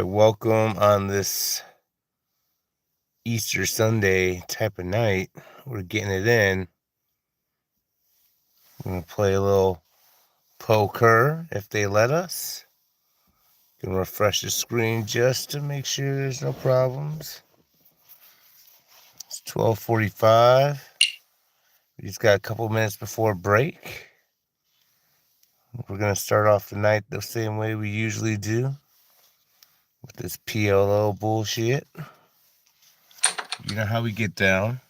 right, welcome on this Easter Sunday type of night. We're getting it in. We're going to play a little poker if they let us. Gonna refresh the screen just to make sure there's no problems. It's 12:45. We just got a couple minutes before break. We're gonna start off the night the same way we usually do with this PLO bullshit. You know how we get down.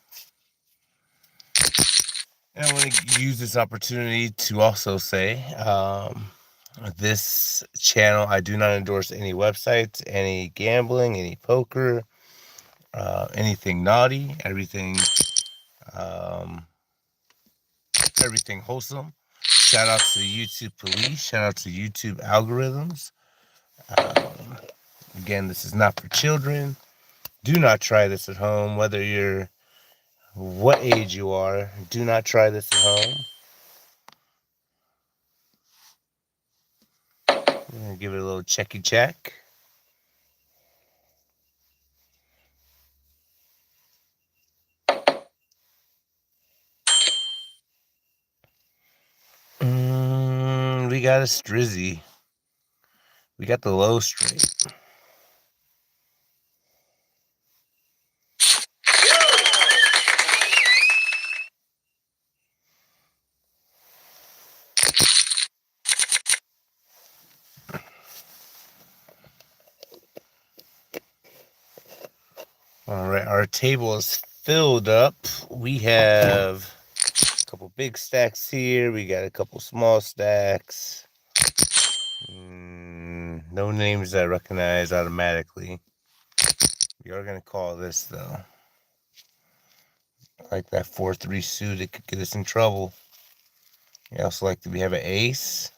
And I want to use this opportunity to also say this channel, I do not endorse any websites, any gambling, any poker, anything naughty, everything wholesome. Shout out to the YouTube police. Shout out to YouTube algorithms. Again, this is not for children. Do not try this at home, whether you're what age you are. Do not try this at home. I'm gonna give it a little checky check. We got a strizzy. We got the low straight. All right, our table is filled up. We have a couple big stacks here. We got a couple small stacks. No names I recognize automatically. We are going to call this, though. I like that 4-3 suit. It could get us in trouble. We also like to have an ace.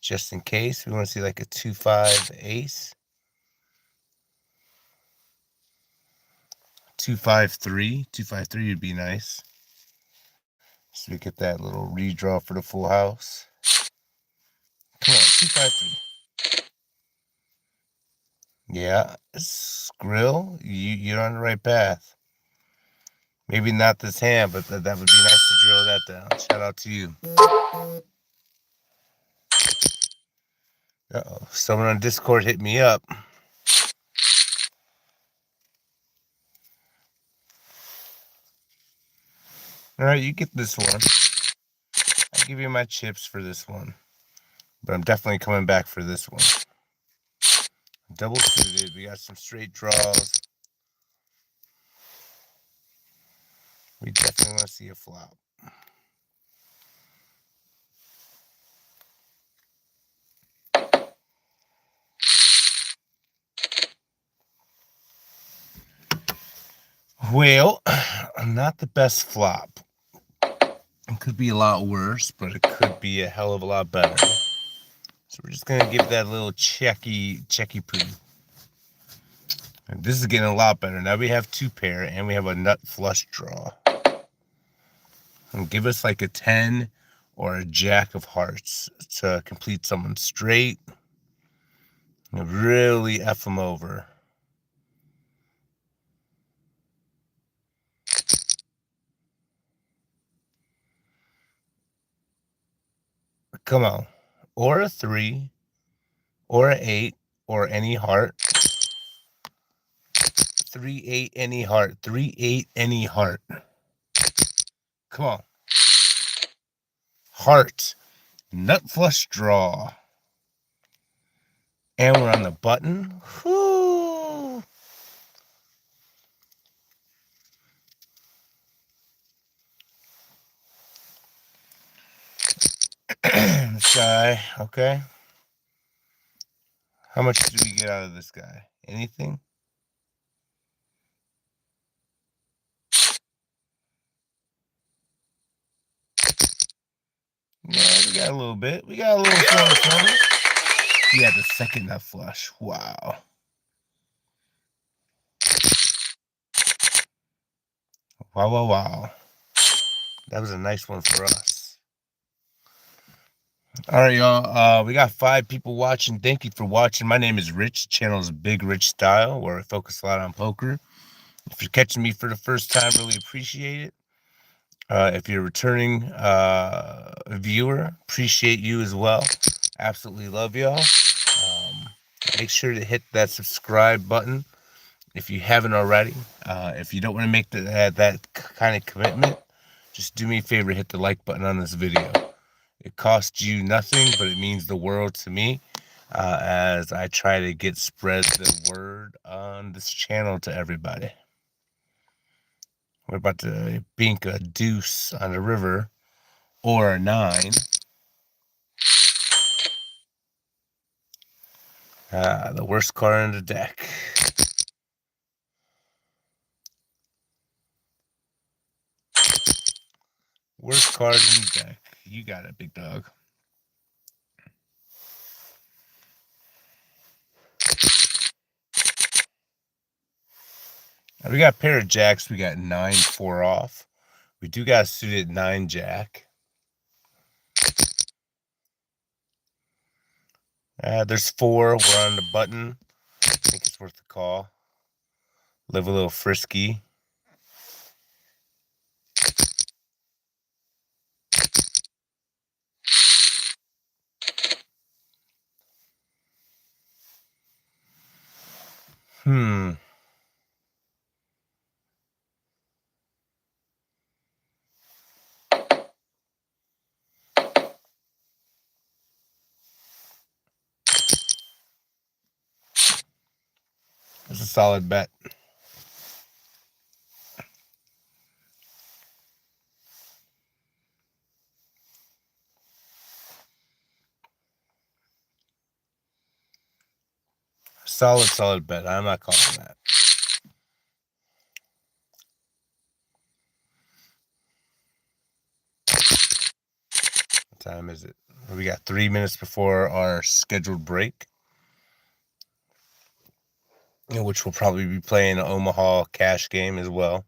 Just in case. We want to see like a 2-5 ace. 2-5-3. 2-5-3 would be nice. So we get that little redraw for the full house. Come on, 2-5-3. Yeah, Skrill, you're on the right path. Maybe not this hand, but that would be nice to drill that down. Shout out to you. Uh-oh, someone on Discord hit me up. All right, you get this one. I'll give you my chips for this one. But I'm definitely coming back for this one. Double suited. We got some straight draws. We definitely want to see a flop. Well, not the best flop. It could be a lot worse, but it could be a hell of a lot better. So we're just gonna give that a little checky poo. And this is getting a lot better. Now we have 2 pair and we have a nut flush draw. And give us like a 10 or a jack of hearts to complete someone straight. And really F them over. Come on. Or a 3, or a 8, or any heart. 3-8 any heart. 3-8 any heart. Come on. Heart. Nut flush draw. And we're on the button. Whoo! This guy, okay. How much do we get out of this guy? Anything? Yeah, we got a little bit. We got a little fun. He had the second nut flush. Wow. Wow. That was a nice one for us. All right, y'all. We got 5 people watching. Thank you for watching. My name is Rich. The channel is BigRichStyle, where I focus a lot on poker. If you're catching me for the first time, really appreciate it. If you're a returning viewer, appreciate you as well. Absolutely love y'all. Make sure to hit that subscribe button if you haven't already. If you don't want to make that kind of commitment, just do me a favor, hit the like button on this video. It costs you nothing, but it means the world to me as I try to spread the word on this channel to everybody. We're about to bink a deuce on the river or a 9. The worst card in the deck. Worst card in the deck. You got it, big dog. We got a pair of jacks. We got 9-4 off. We do got a suited 9 jack. There's 4. We're on the button. I think it's worth the call. Live a little frisky. It's a solid bet. Solid bet. I'm not calling that. What time is it? We got 3 minutes before our scheduled break, in which we'll probably be playing an Omaha cash game as well.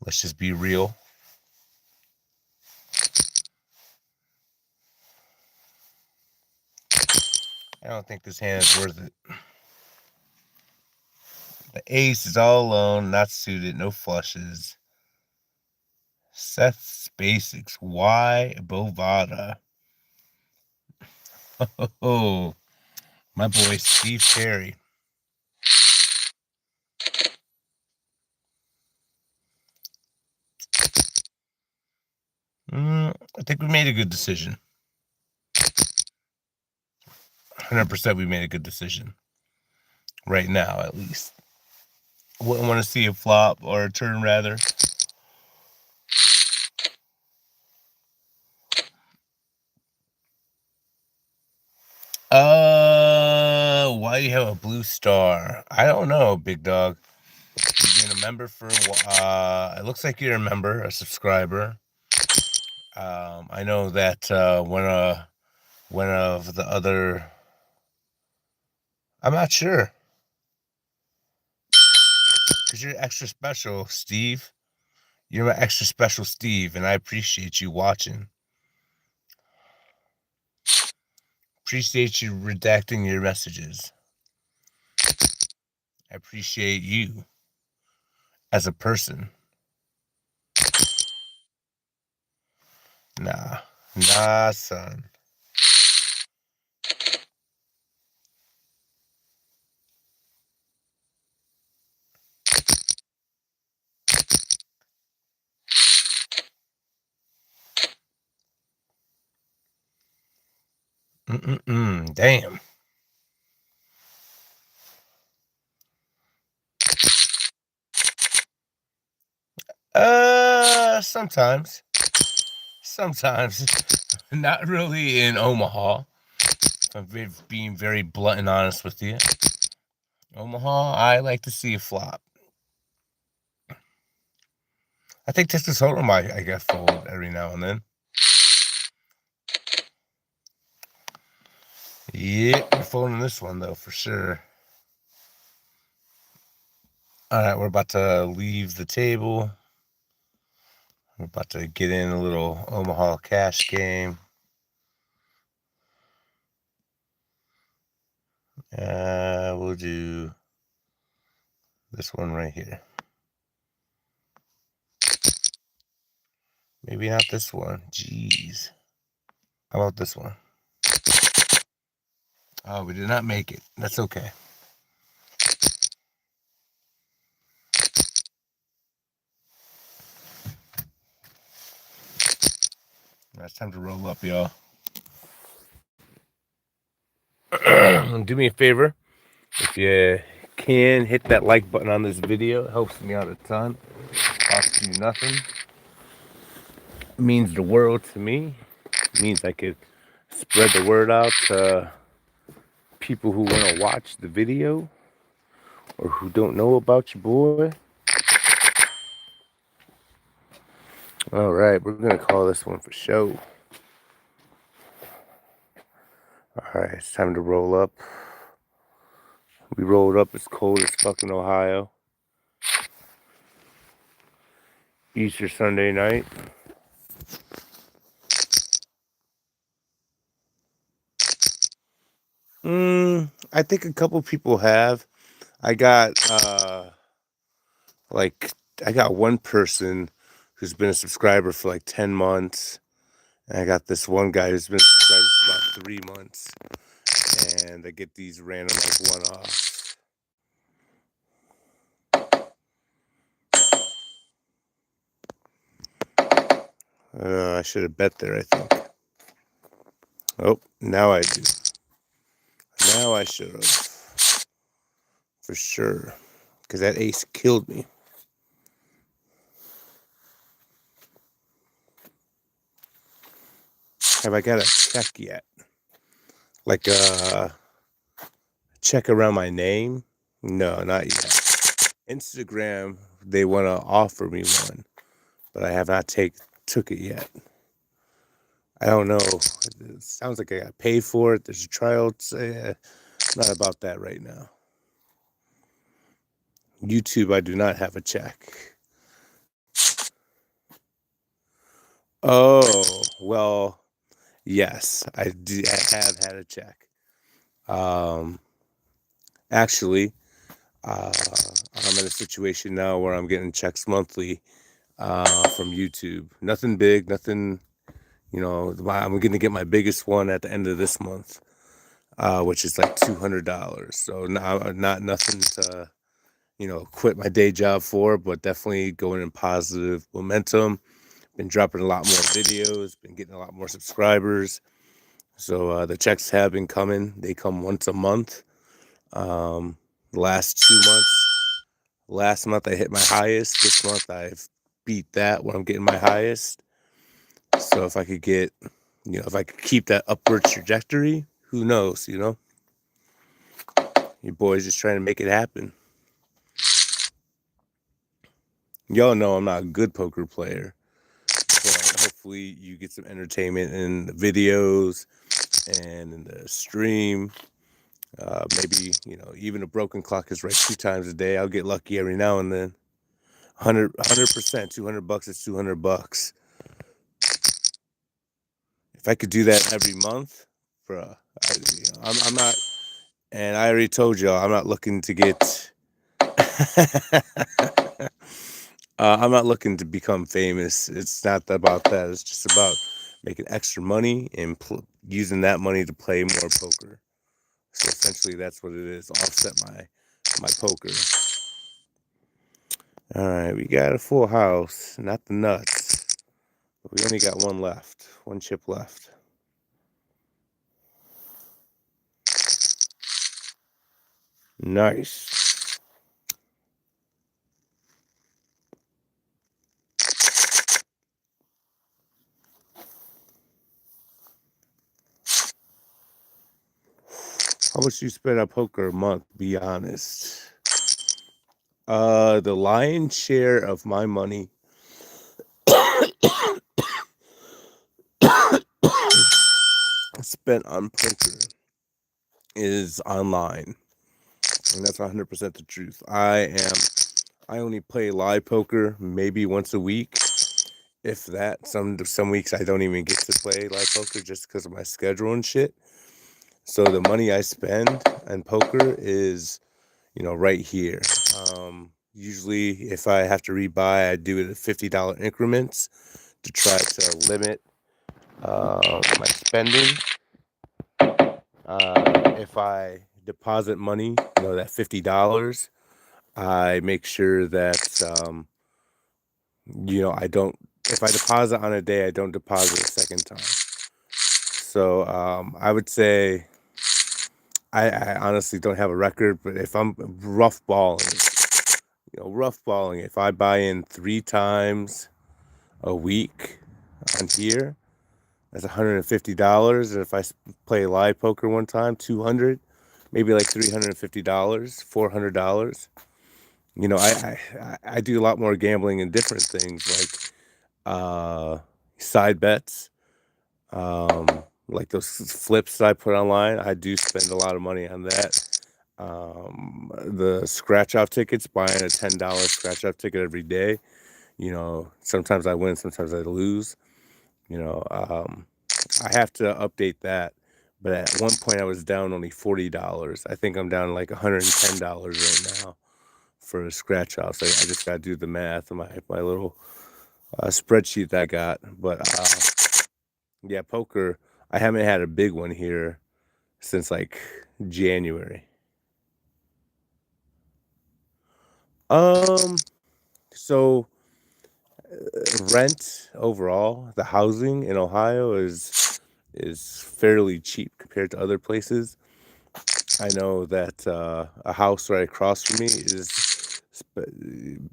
Let's just be real. I don't think this hand is worth it. The ace is all alone, not suited, no flushes. Seth's Basics. Why Bovada? Oh, my boy Steve Perry. I think we made a good decision. 100% we made a good decision. Right now, at least. Wouldn't want to see a flop or a turn, rather. Why do you have a blue star? I don't know, big dog. You've been a member for it looks like you're a member, a subscriber. I know that one of the other, I'm not sure, because you're extra special, Steve. You're my extra special Steve, and I appreciate you watching. Appreciate you redacting your messages. I appreciate you as a person. Nah, son. Damn. Sometimes. Not really in Omaha. If I'm being very blunt and honest with you. Omaha, I like to see a flop. I think Texas Hold'em I get fold every now and then. Yep, we're folding this one though for sure. Alright, we're about to leave the table. We're about to get in a little Omaha cash game. We'll do this one right here. Maybe not this one. Jeez. How about this one? Oh, we did not make it. That's okay. Now it's time to roll up, y'all. Do me a favor. If you can, hit that like button on this video. It helps me out a ton. Costs you nothing. It means the world to me. It means I could spread the word out to people who want to watch the video or who don't know about your boy. All right, we're going to call this one for show. All right, it's time to roll up. We rolled up. It's cold as fucking Ohio. Easter Sunday night. I think a couple people have. I got I got one person who's been a subscriber for like 10 months. And I got this one guy who's been a subscriber for about 3 months. And I get these random like one-offs. I should have bet there, I think. Oh, now I do. Now I should have. For sure. Because that ace killed me. Have I got a check yet? Like a check around my name? No, not yet. Instagram, they want to offer me one, but I have not took it yet. I don't know. It sounds like I got paid for it. There's a trial. Not about that right now. YouTube, I do not have a check. Oh, well, yes, I have had a check. Actually, I'm in a situation now where I'm getting checks monthly from YouTube. Nothing big, nothing, I'm going to get my biggest one at the end of this month, which is like $200. So not nothing to, quit my day job for, but definitely going in positive momentum. Been dropping a lot more videos, been getting a lot more subscribers. So the checks have been coming. They come once a month. The last 2 months, last month I hit my highest. This month I've beat that when I'm getting my highest. So if I could get, if I could keep that upward trajectory, who knows, Your boy's just trying to make it happen. Y'all know I'm not a good poker player, but hopefully you get some entertainment in the videos and in the stream. Maybe, even a broken clock is right 2 times a day. I'll get lucky every now and then. 100%, $200 is $200. If I could do that every month, bruh, I'm not, and I already told y'all, I'm not looking to get, I'm not looking to become famous. It's not about that. It's just about making extra money and using that money to play more poker. So essentially, that's what it is. Offset my poker. All right, we got a full house, not the nuts. But we only got one left, one chip left. Nice. How much you spend on poker a month? Be honest. The lion's share of my money spent on poker is online, and that's 100% the truth. I only play live poker maybe once a week, if that. Some weeks I don't even get to play live poker just because of my schedule and shit. So the money I spend on poker is, right here. Usually if I have to rebuy, I do it at $50 increments to try to limit my spending. If I deposit money, that $50, I make sure that, I don't, if I deposit on a day, I don't deposit a second time. So I would say, I honestly don't have a record, but if I'm rough balling, if I buy in 3 times a week on here, that's $150. And if I play live poker one time, 200, maybe like $350, $400. I do a lot more gambling and different things like side bets, like those flips that I put online. I do spend a lot of money on that. The scratch off tickets, buying a $10 scratch off ticket every day. Sometimes I win, sometimes I lose. I have to update that. But at one point I was down only $40. I think I'm down like $110 right now for scratch offs. I just got to do the math on my little spreadsheet that I got. But yeah, poker, I haven't had a big one here since like January. So rent overall, the housing in Ohio is fairly cheap compared to other places. I know that a house right across from me is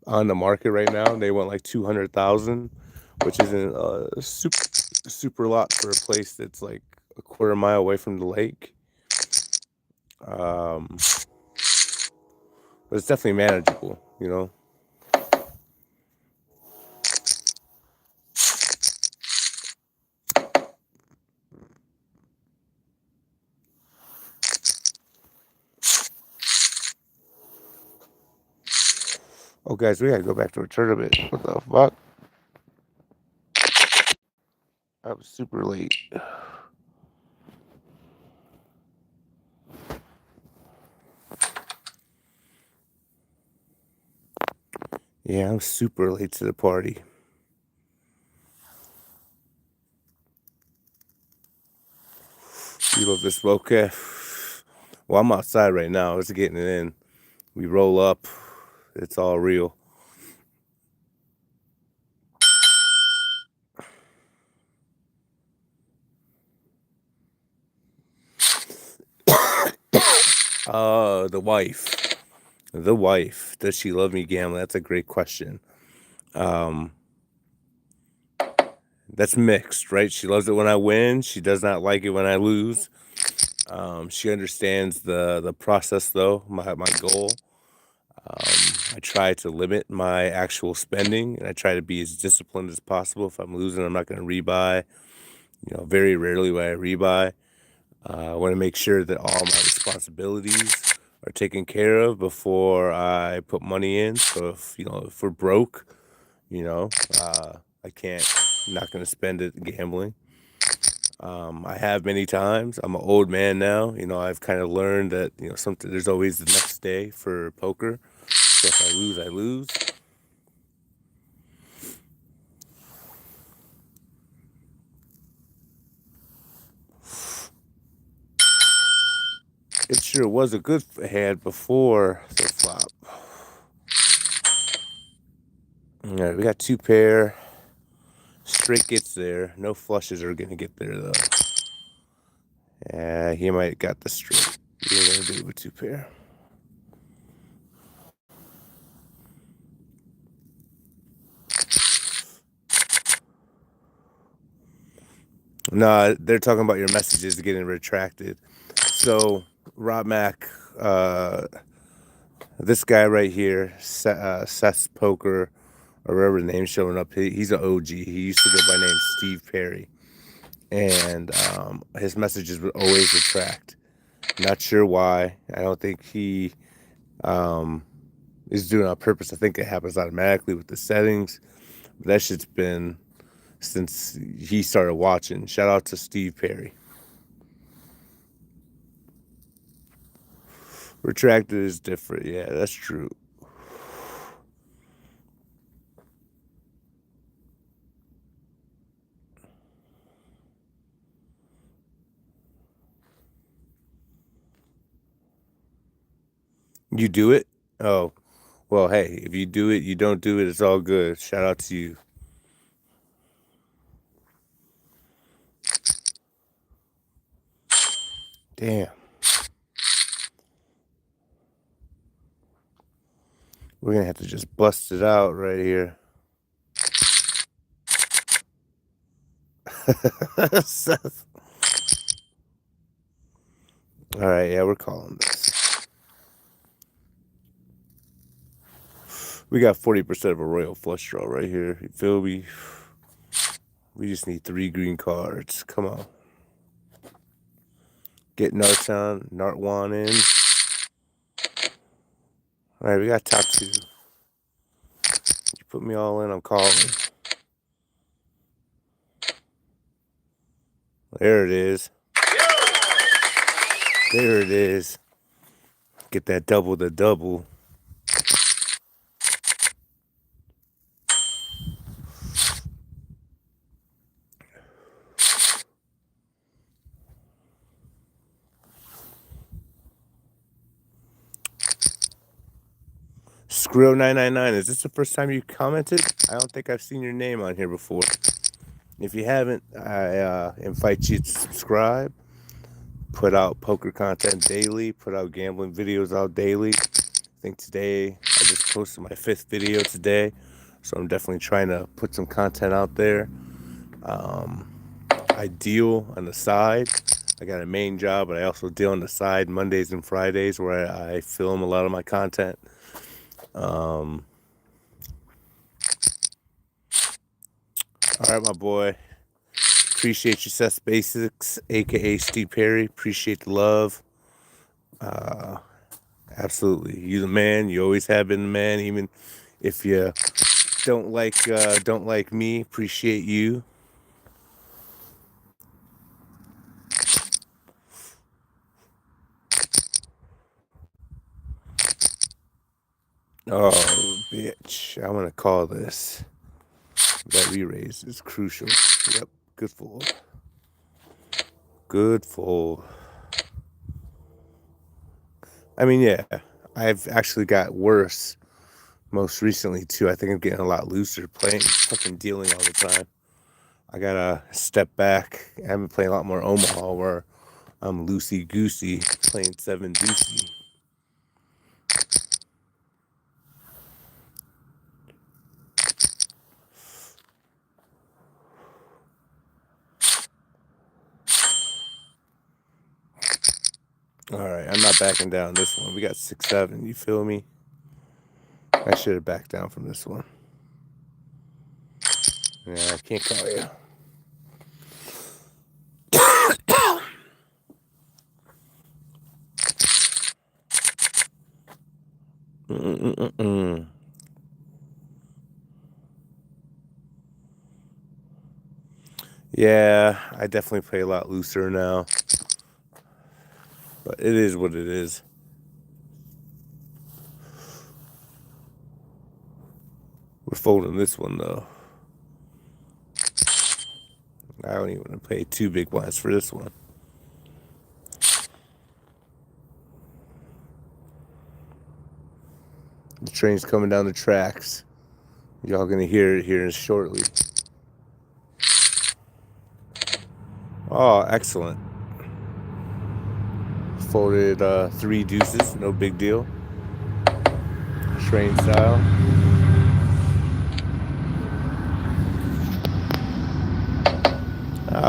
on the market right now. They want like 200,000, which isn't a super lot for a place that's like a quarter mile away from the lake. But it's definitely manageable. Oh, guys, we gotta go back to a tournament. What the fuck? I was super late. Yeah, I'm super late to the party. You love this smoke? Well, I'm outside right now. It's getting it in. We roll up. It's all real. The wife. The wife. Does she love me gambling? That's a great question. That's mixed, right? She loves it when I win. She does not like it when I lose. She understands the process though, my goal. I try to limit my actual spending, and I try to be as disciplined as possible. If I'm losing, I'm not going to rebuy. Very rarely will I rebuy. I want to make sure that all my responsibilities are taken care of before I put money in. So if we're broke, I can't. I'm not going to spend it gambling. I have many times. I'm an old man now. I've kind of learned that something. There's always the next day for poker. So if I lose, I lose. It sure was a good hand before the flop. All right, we got 2 pair. Straight gets there. No flushes are gonna get there though. Yeah, he might got the straight. We're gonna do it with 2 pair. No, they're talking about your messages getting retracted. So Rob Mac, this guy right here, Seth's Poker, or whatever the name's showing up, he's an OG. He used to go by name Steve Perry, and his messages would always retract. Not sure why. I don't think he is doing it on purpose. I think it happens automatically with the settings. But that shit's been since he started watching. Shout out to Steve Perry. Retracted is different. Yeah, that's true. You do it? Oh, well, hey, if you do it, you don't do it, it's all good. Shout out to you. Damn. We're going to have to just bust it out right here. All right, yeah, we're calling this. We got 40% of a royal flush draw right here. You feel me? We just need 3 green cards. Come on. Get Nartwan in. All right, we got top 2. You put me all in, I'm calling. There it is. There it is. Get that double the double. Skrill999, is this the first time you commented? I don't think I've seen your name on here before. If you haven't, I invite you to subscribe. Put out poker content daily. Put out gambling videos out daily. I think today, I just posted my 5th video today. So I'm definitely trying to put some content out there. I deal on the side. I got a main job, but I also deal on the side Mondays and Fridays where I film a lot of my content. All right, my boy. Appreciate you, Seth Basics, aka Steve Perry. Appreciate the love. Absolutely, you the man. You always have been the man, even if you don't like me. Appreciate you. Oh, bitch! I'm gonna call this. That re-raise is crucial. Yep, good fold. Good fold. I mean, yeah, I've actually got worse most recently too. I think I'm getting a lot looser playing, fucking dealing all the time. I gotta step back. I've been playing a lot more Omaha where I'm loosey goosey playing 7 deucey. All right, I'm not backing down this one. We got 6-7. You feel me? I should have backed down from this one. Yeah, I can't call you. Yeah, I definitely play a lot looser now. But it is what it is. We're folding this one, though. I don't even want to pay 2 big blinds for this one. The train's coming down the tracks. Y'all gonna hear it here shortly. Oh, excellent. Folded 3 deuces, no big deal. Train style.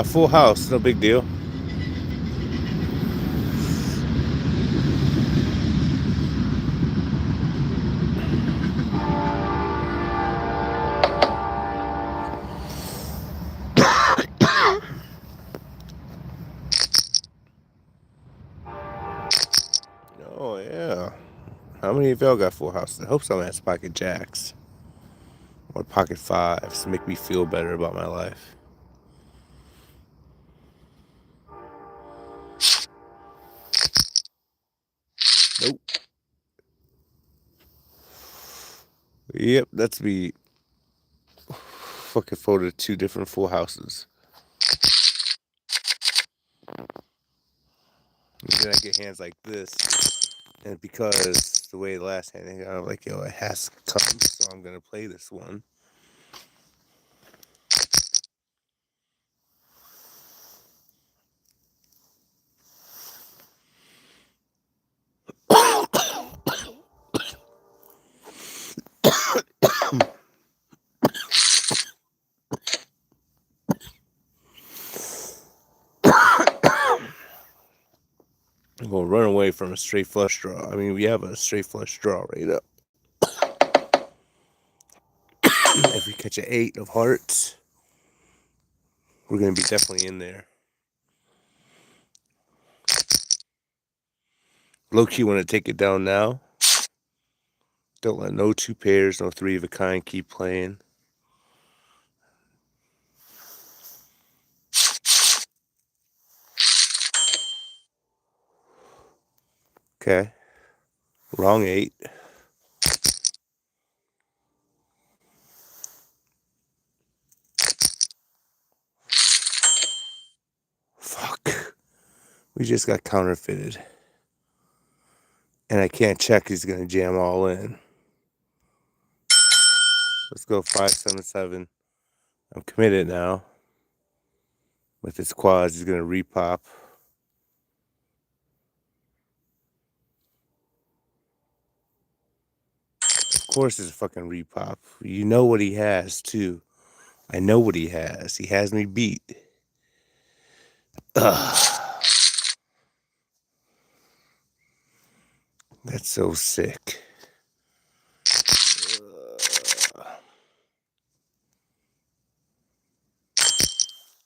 Full house, no big deal. Oh, yeah. How many of y'all got full houses? I hope someone has pocket jacks. Or pocket fives to make me feel better about my life. Nope. Yep, that's me. Fucking folded 2 different full houses. And then I get hands like this. And because the way the last hand, I'm like, yo, it has to come, so I'm gonna play this one. I'm gonna run away from a straight flush draw. I mean, we have a straight flush draw right up. If we catch an 8 of hearts, we're gonna be definitely in there. Low key, want to take it down now. Don't let no 2 pairs, no 3 of a kind keep playing. Okay. Wrong 8. Fuck. We just got counterfeited. And I can't check, he's gonna jam all in. Let's go 5, 7, 7. I'm committed now. With his quads, he's gonna repop. Of course it's a fucking repop. You know what he has, too. I know what he has. He has me beat. Ugh. That's so sick.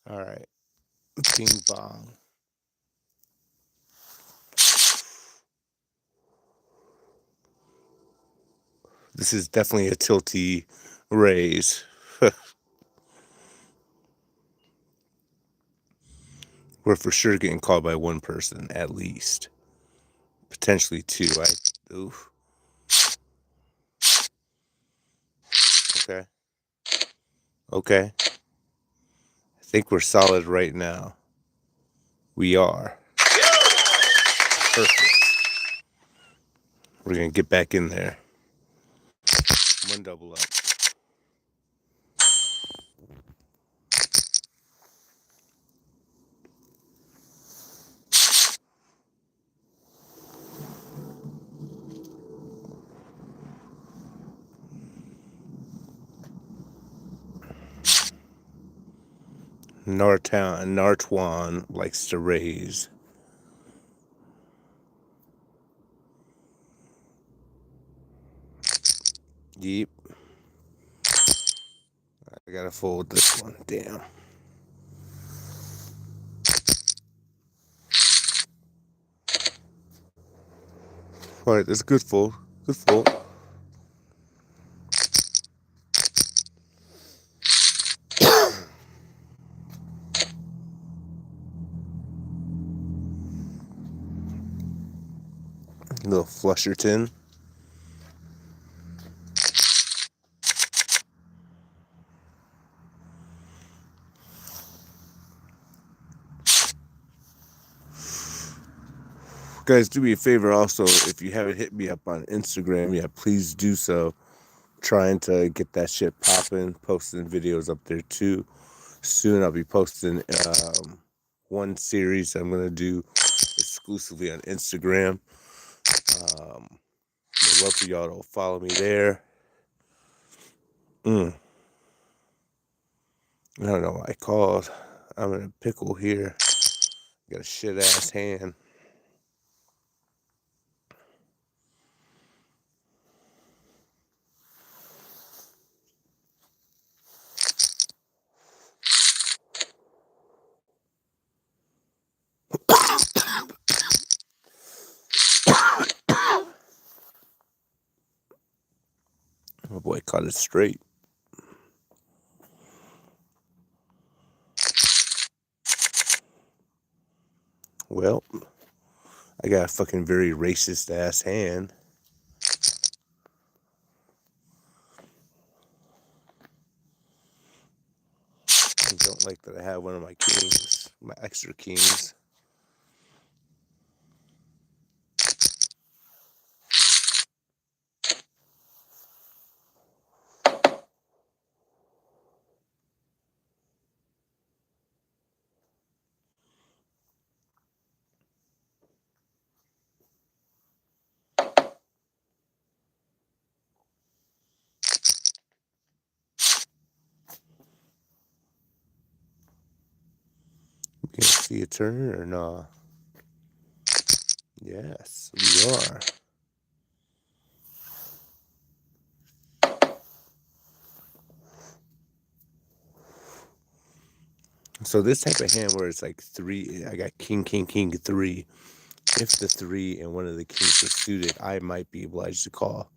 All right. Bing bong. This is definitely a tilty raise. We're for sure getting called by 1 person, at least. Potentially 2. Oof. Okay. Okay. I think we're solid right now. We are. Perfect. We're going to get back in there. 1 double up. Nartwan likes to raise. Yep. I gotta fold this one. Damn. Alright, that's a good fold. Good fold. Little Flusherton. Guys, do me a favor also, if you haven't hit me up on Instagram yet, please do so. Trying to get that shit popping, posting videos up there too. Soon I'll be posting one series I'm gonna do exclusively on Instagram. I'd love for y'all to follow me there. I don't know what I called. I'm in a pickle here. Got a shit ass hand. My boy caught it straight. Well, I got a fucking very racist ass hand. I don't like that I have one of my kings, my extra kings. We can see a turn or not? Yes, we are. So this type of hand where it's like three, I got king, king, king, three. If the three and one of the kings are suited, I might be obliged to call.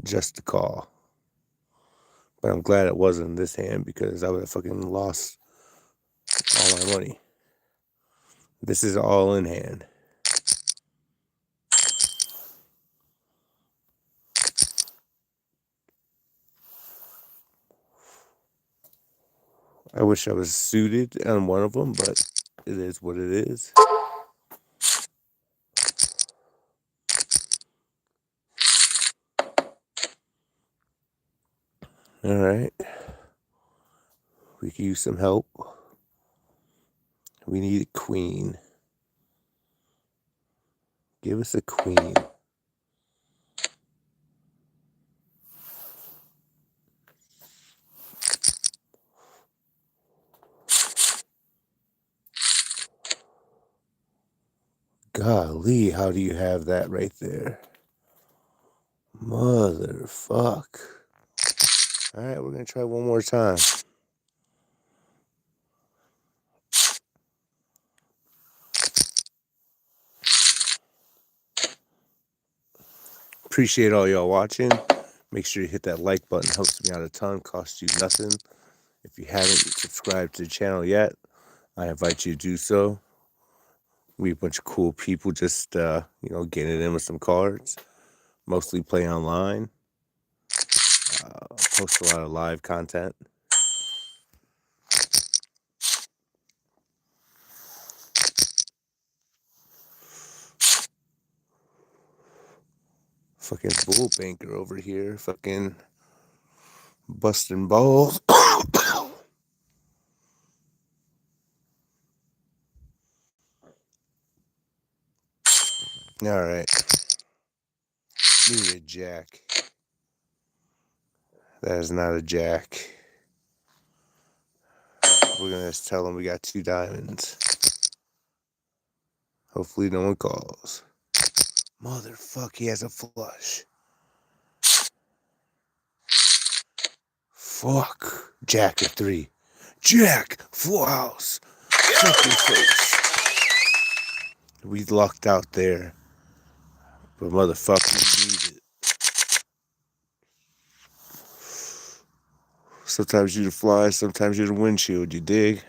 Just to call. But I'm glad it wasn't in this hand because I would have fucking lost all my money. This is all in hand. I wish I was suited on one of them, but it is what it is. All right. We could use some help. We need a queen. Give us a queen. Golly, how do you have that right there? Motherfuck. All right, we're going to try one more time. Appreciate all y'all watching. Make sure you hit that like button. Helps me out a ton. Costs you nothing. If you haven't subscribed to the channel yet, I invite you to do so. We a bunch of cool people just, getting it in with some cards. Mostly play online. Post a lot of live content. Fucking bull banker over here. Fucking busting balls. All right. Need a jack. That is not a jack. We're gonna just tell him we got 2 diamonds. Hopefully no one calls. Motherfuck, he has a flush. Fuck. Jack of 3. Jack! Full house. Fuck your face. We lucked out there. But motherfucker, we need it. Sometimes you're the fly, sometimes you're the windshield, you dig?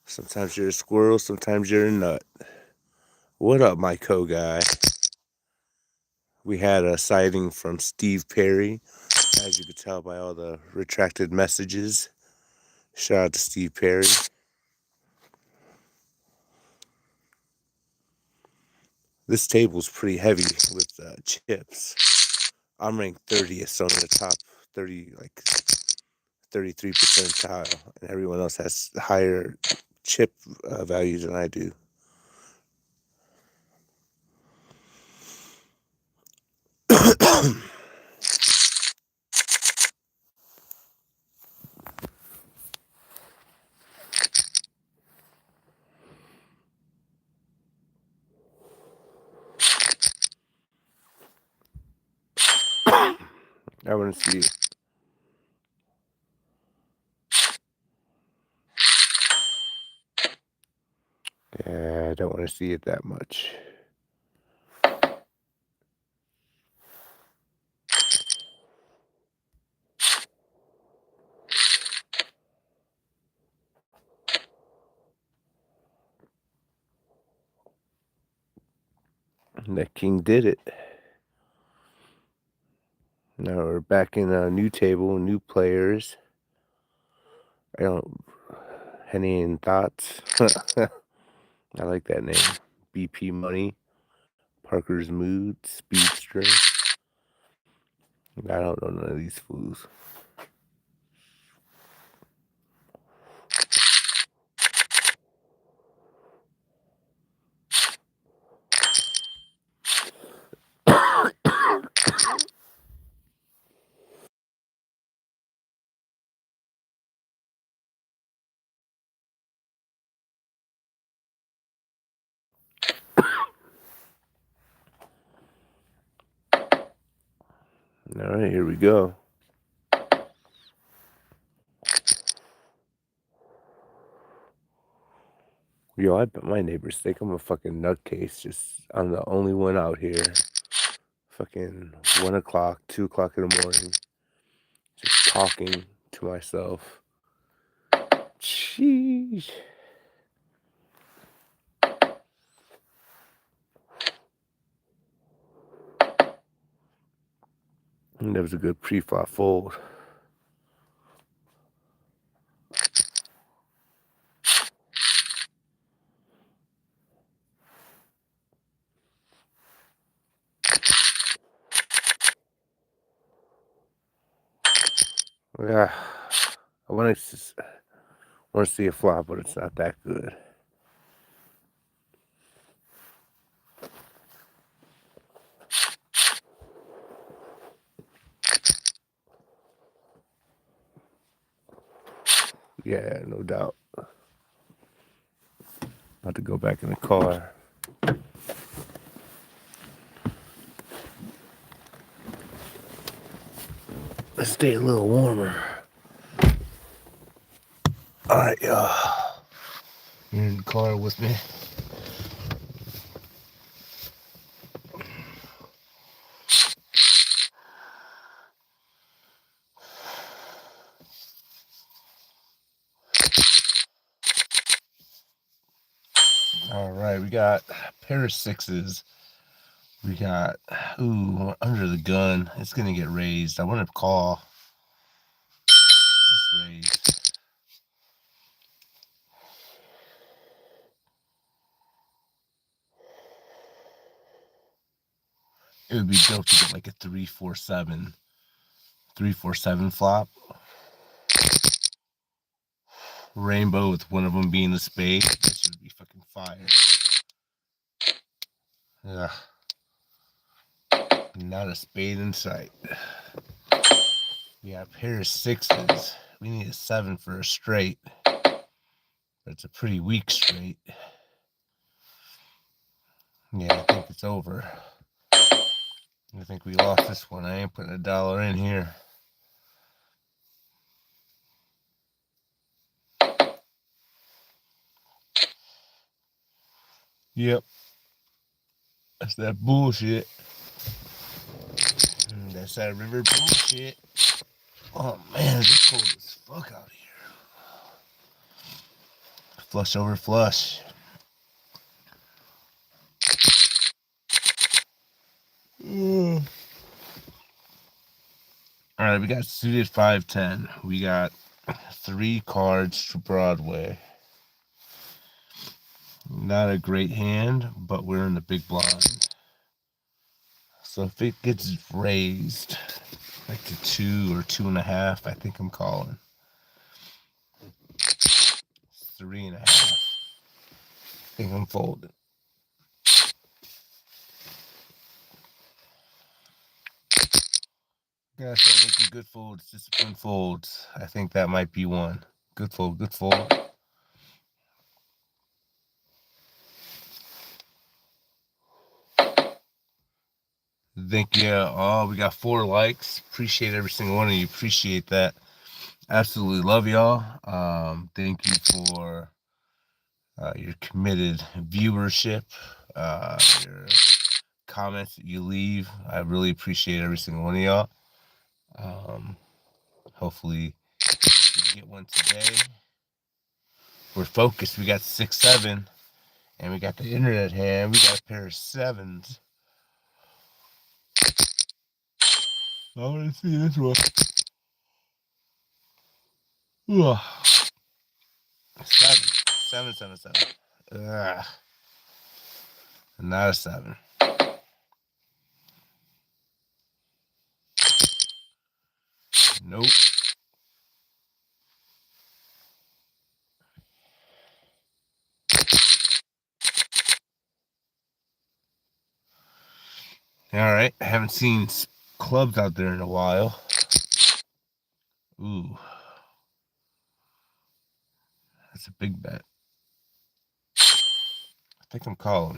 Sometimes you're a squirrel, sometimes you're a nut. What up, my co-guy? We had a sighting from Steve Perry, as you could tell by all the retracted messages. Shout out to Steve Perry. This table's pretty heavy with chips. I'm ranked 30th, so I'm in the top 30, like 33 percentile, and everyone else has higher chip values than I do. I want to see it. Yeah, I don't want to see it that much. And that king did it. Now we're back in a new table, new players. I don't. Henny and Thoughts. I like that name. BP Money. Parker's Mood. Speedster. I don't know none of these fools. All right, here we go. Yo, I bet my neighbors think I'm a fucking nutcase. Just, I'm the only one out here. Fucking 1 o'clock, 2 o'clock in the morning. Just talking to myself. Sheesh. And that was a good pre-flop fold. Yeah, I want to see a flop, but it's not that good. Yeah, no doubt. About to go back in the car. Let's stay a little warmer. All right, y'all. You're in the car with me. All right, we got a pair of sixes. We got, under the gun. It's going to get raised. I want to call. Let's raise. It would be dope to get like a 3-4-7. 3-4-7 flop. Rainbow with one of them being the spade. That should be fucking fire. Ugh. Not a spade in sight. We got a pair of sixes. We need a 7 for a straight. But it's a pretty weak straight. Yeah, I think it's over. I think we lost this one. I ain't putting $1 in here. Yep. That's that bullshit. That's that river bullshit. Oh man, it's cold as fuck out here. Flush over flush. All right, we got suited 5-10. We got 3 cards to Broadway. Not a great hand, but we're in the big blind. So if it gets raised like to 2 or 2.5, I think I'm calling. 3.5. I think I'm folding. Gotta start making good folds, disciplined folds. I think that might be one. Good fold, good fold. Thank you. Oh, we got 4 likes. Appreciate every single one of you. Appreciate that. Absolutely love y'all. Thank you for your committed viewership, your comments that you leave. I really appreciate every single one of y'all. Hopefully we get one today. We're focused. We got 6-7, and we got the internet hand. We got a pair of 7s. I want to see this one. Ugh. 7. Ugh. Not a 7. Nope. All right. I haven't seen clubs out there in a while. Ooh. That's a big bet. I think I'm calling.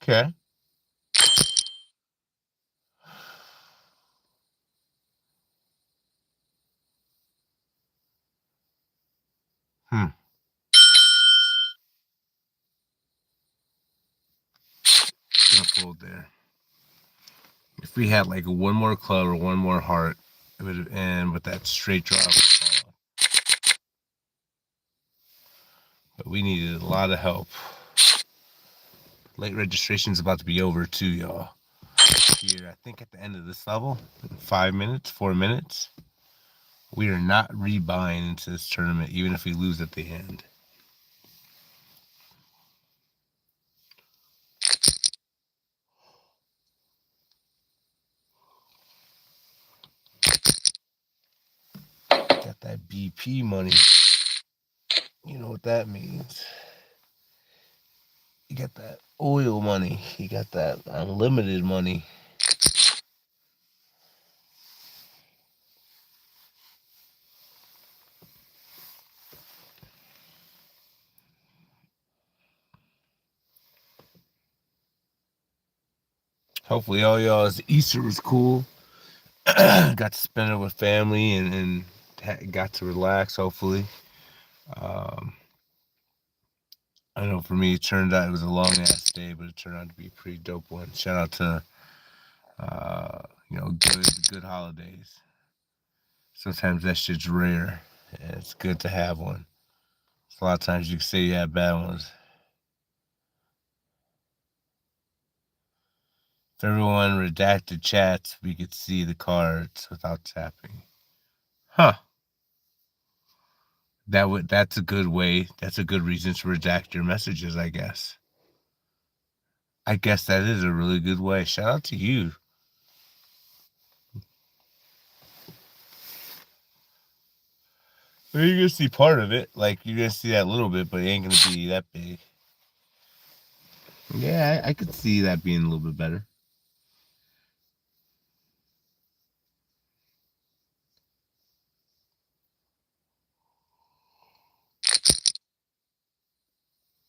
Okay. Gonna fold there. If we had like one more club or one more heart, it would end with that straight draw. But we needed a lot of help. Late registration is about to be over too, y'all. Here, I think at the end of this level, 5 minutes, 4 minutes, we are not rebuying into this tournament, even if we lose at the end. Got that BP money. You know what that means. You got that oil money. You got that unlimited money. Hopefully all y'all's Easter was cool. Got to spend it with family and got to relax, hopefully. I know for me, it turned out it was a long ass day, but it turned out to be a pretty dope one. Shout out to, good holidays. Sometimes that shit's rare, and it's good to have one. So a lot of times you can say you have bad ones. If everyone redacted chats, we could see the cards without tapping. Huh. That's a good way. That's a good reason to redact your messages, I guess. I guess that is a really good way. Shout out to you. Well, you're gonna see part of it. Like you're gonna see that little bit, but it ain't gonna be that big. Yeah, I could see that being a little bit better.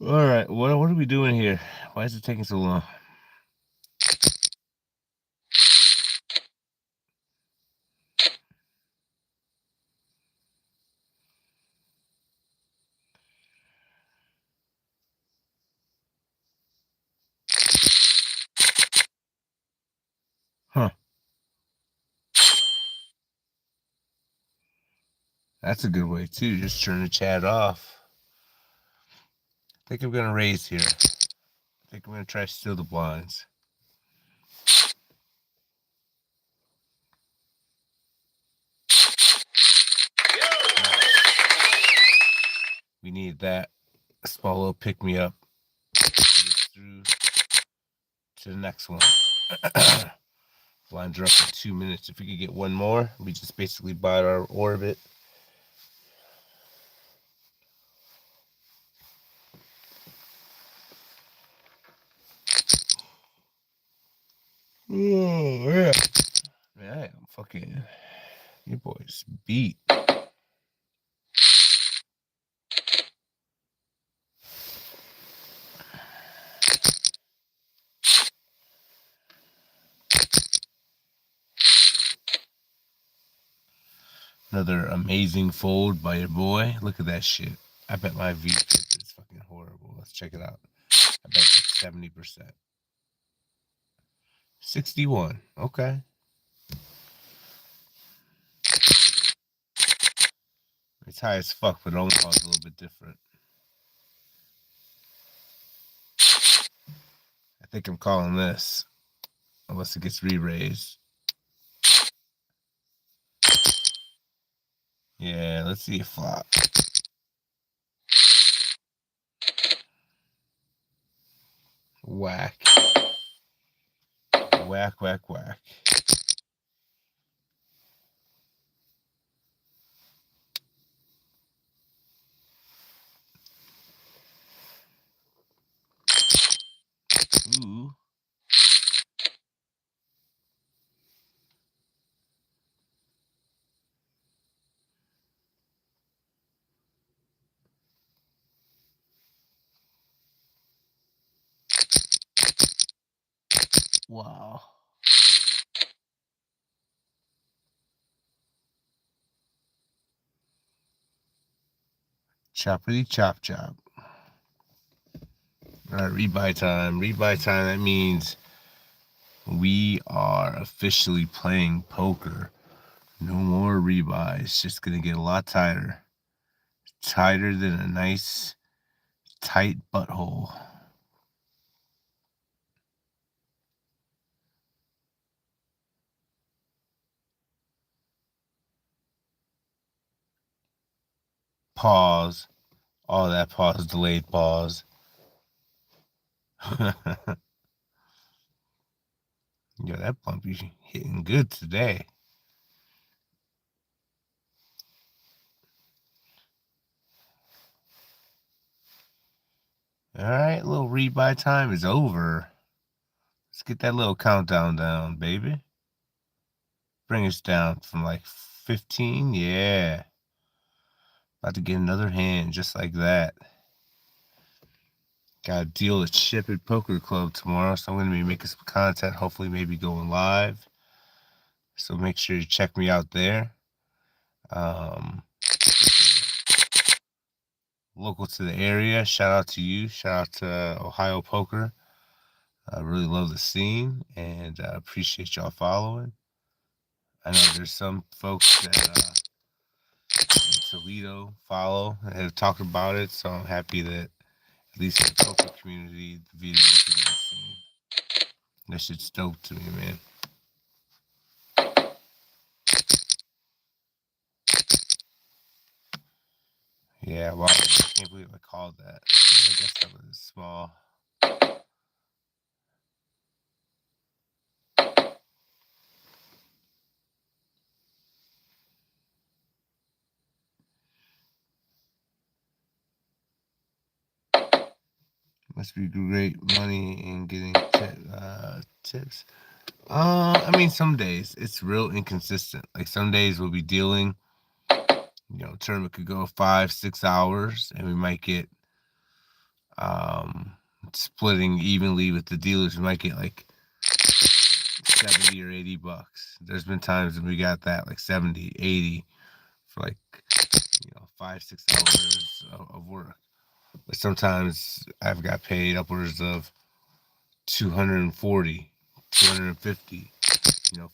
All right, what are we doing here? Why is it taking so long? Huh. That's a good way too. Just turn the chat off. I think I'm gonna raise here. I think I'm gonna try to steal the blinds. We need that small little pick me up. Through to the next one. Blinds are up in 2 minutes. If we could get one more, we just basically bought our orbit. Oh yeah. Man, I'm fucking. You boys beat. Another amazing fold by your boy. Look at that shit. I bet my V tip is fucking horrible. Let's check it out. I bet it's 70%. 61. Okay. It's high as fuck, but Omaha's a little bit different. I think I'm calling this, unless it gets re-raised. Yeah, let's see a flop. Whack. Whack, whack, whack. Ooh. Wow. Choppity chop chop. All right, rebuy time. Rebuy time, that means we are officially playing poker. No more rebuy. It's just going to get a lot tighter. Tighter than a nice, tight butthole. Pause. All that pause, delayed pause. Yo, that bumpy hitting good today. All right, little rebuy time is over. Let's get that little countdown down, baby. Bring us down from like 15. Yeah. About to get another hand just like that. Got a deal at Ship at Poker Club tomorrow, so I'm going to be making some content, hopefully maybe going live. So make sure you check me out there. Local to the area, shout out to you. Shout out to Ohio Poker. I really love the scene, and I appreciate y'all following. I know there's some folks that in Toledo follow and have talked about it, so I'm happy that at least in the poker community, the videos are getting seen. That shit's dope to me, man. Yeah, wow, I can't believe I called that. I guess that was small. Must be great money in getting tips. I mean, some days it's real inconsistent. Like some days we'll be dealing, tournament could go 5-6 hours, and we might get splitting evenly with the dealers. We might get like 70 or 80 bucks. There's been times when we got that like 70, 80 for like 5-6 hours of work. But sometimes I've got paid upwards of 240, 250,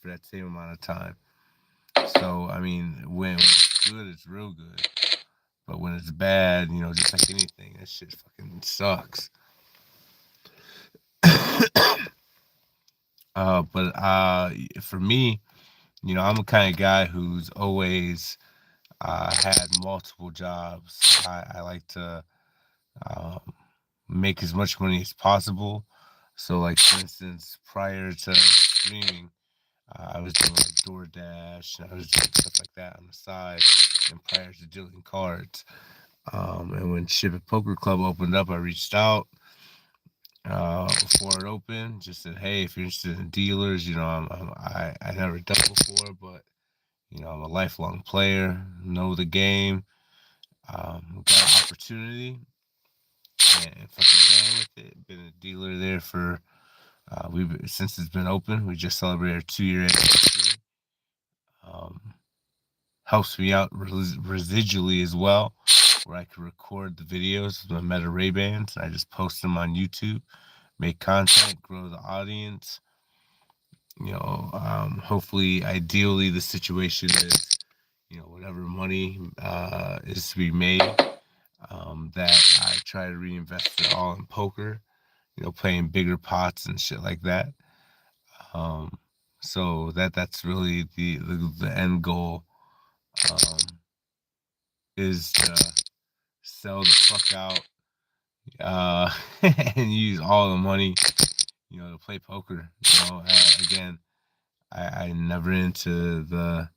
for that same amount of time. So, I mean, when it's good, it's real good. But when it's bad, just like anything, that shit fucking sucks. But for me, I'm the kind of guy who's always had multiple jobs. I like to make as much money as possible. So, like, for instance, prior to streaming, I was doing like DoorDash, and I was doing stuff like that on the side, and prior to dealing cards. And when Ship at Poker Club opened up, I reached out before it opened. Just said, hey, if you're interested in dealers, I never done before, but I'm a lifelong player, know the game, got an opportunity, and fucking ran with it. Been a dealer there for since it's been open. We just celebrated our 2-year anniversary. Helps me out residually as well, where I can record the videos with my Meta Ray-Bans. I just post them on YouTube, make content, grow the audience. Hopefully, ideally, the situation is, whatever money is to be made, that I try to reinvest it all in poker, playing bigger pots and shit like that. Um, so that's really the end goal, um, is to sell the fuck out, uh, and use all the money, to play poker. Again, I never into the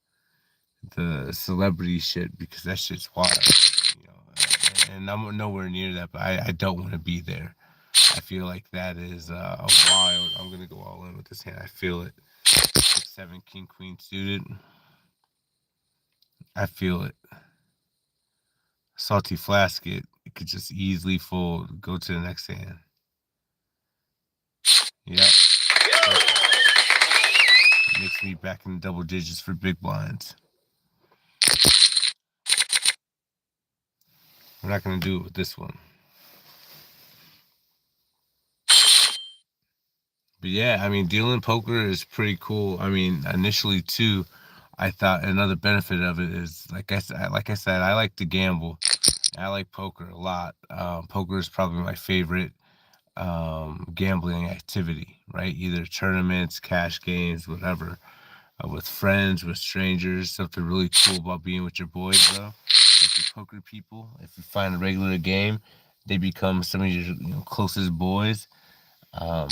celebrity shit because that shit's wild. And I'm nowhere near that, but I don't want to be there. I feel like that is a wild. I'm gonna go all in with this hand. I feel it. 6, 7, king, queen suited. I feel it. Salty flask it could just easily fold. Go to the next hand. Yep. Makes me back in double digits for big blinds. We're not gonna do it with this one. But yeah, I mean, dealing poker is pretty cool. I mean, initially too, I thought another benefit of it is like I said, I like to gamble. I like poker a lot. Poker is probably my favorite gambling activity, right? Either tournaments, cash games, whatever. With friends, with strangers. Something really cool about being with your boys, though. Like your poker people, if you find a regular game, they become some of your closest boys. So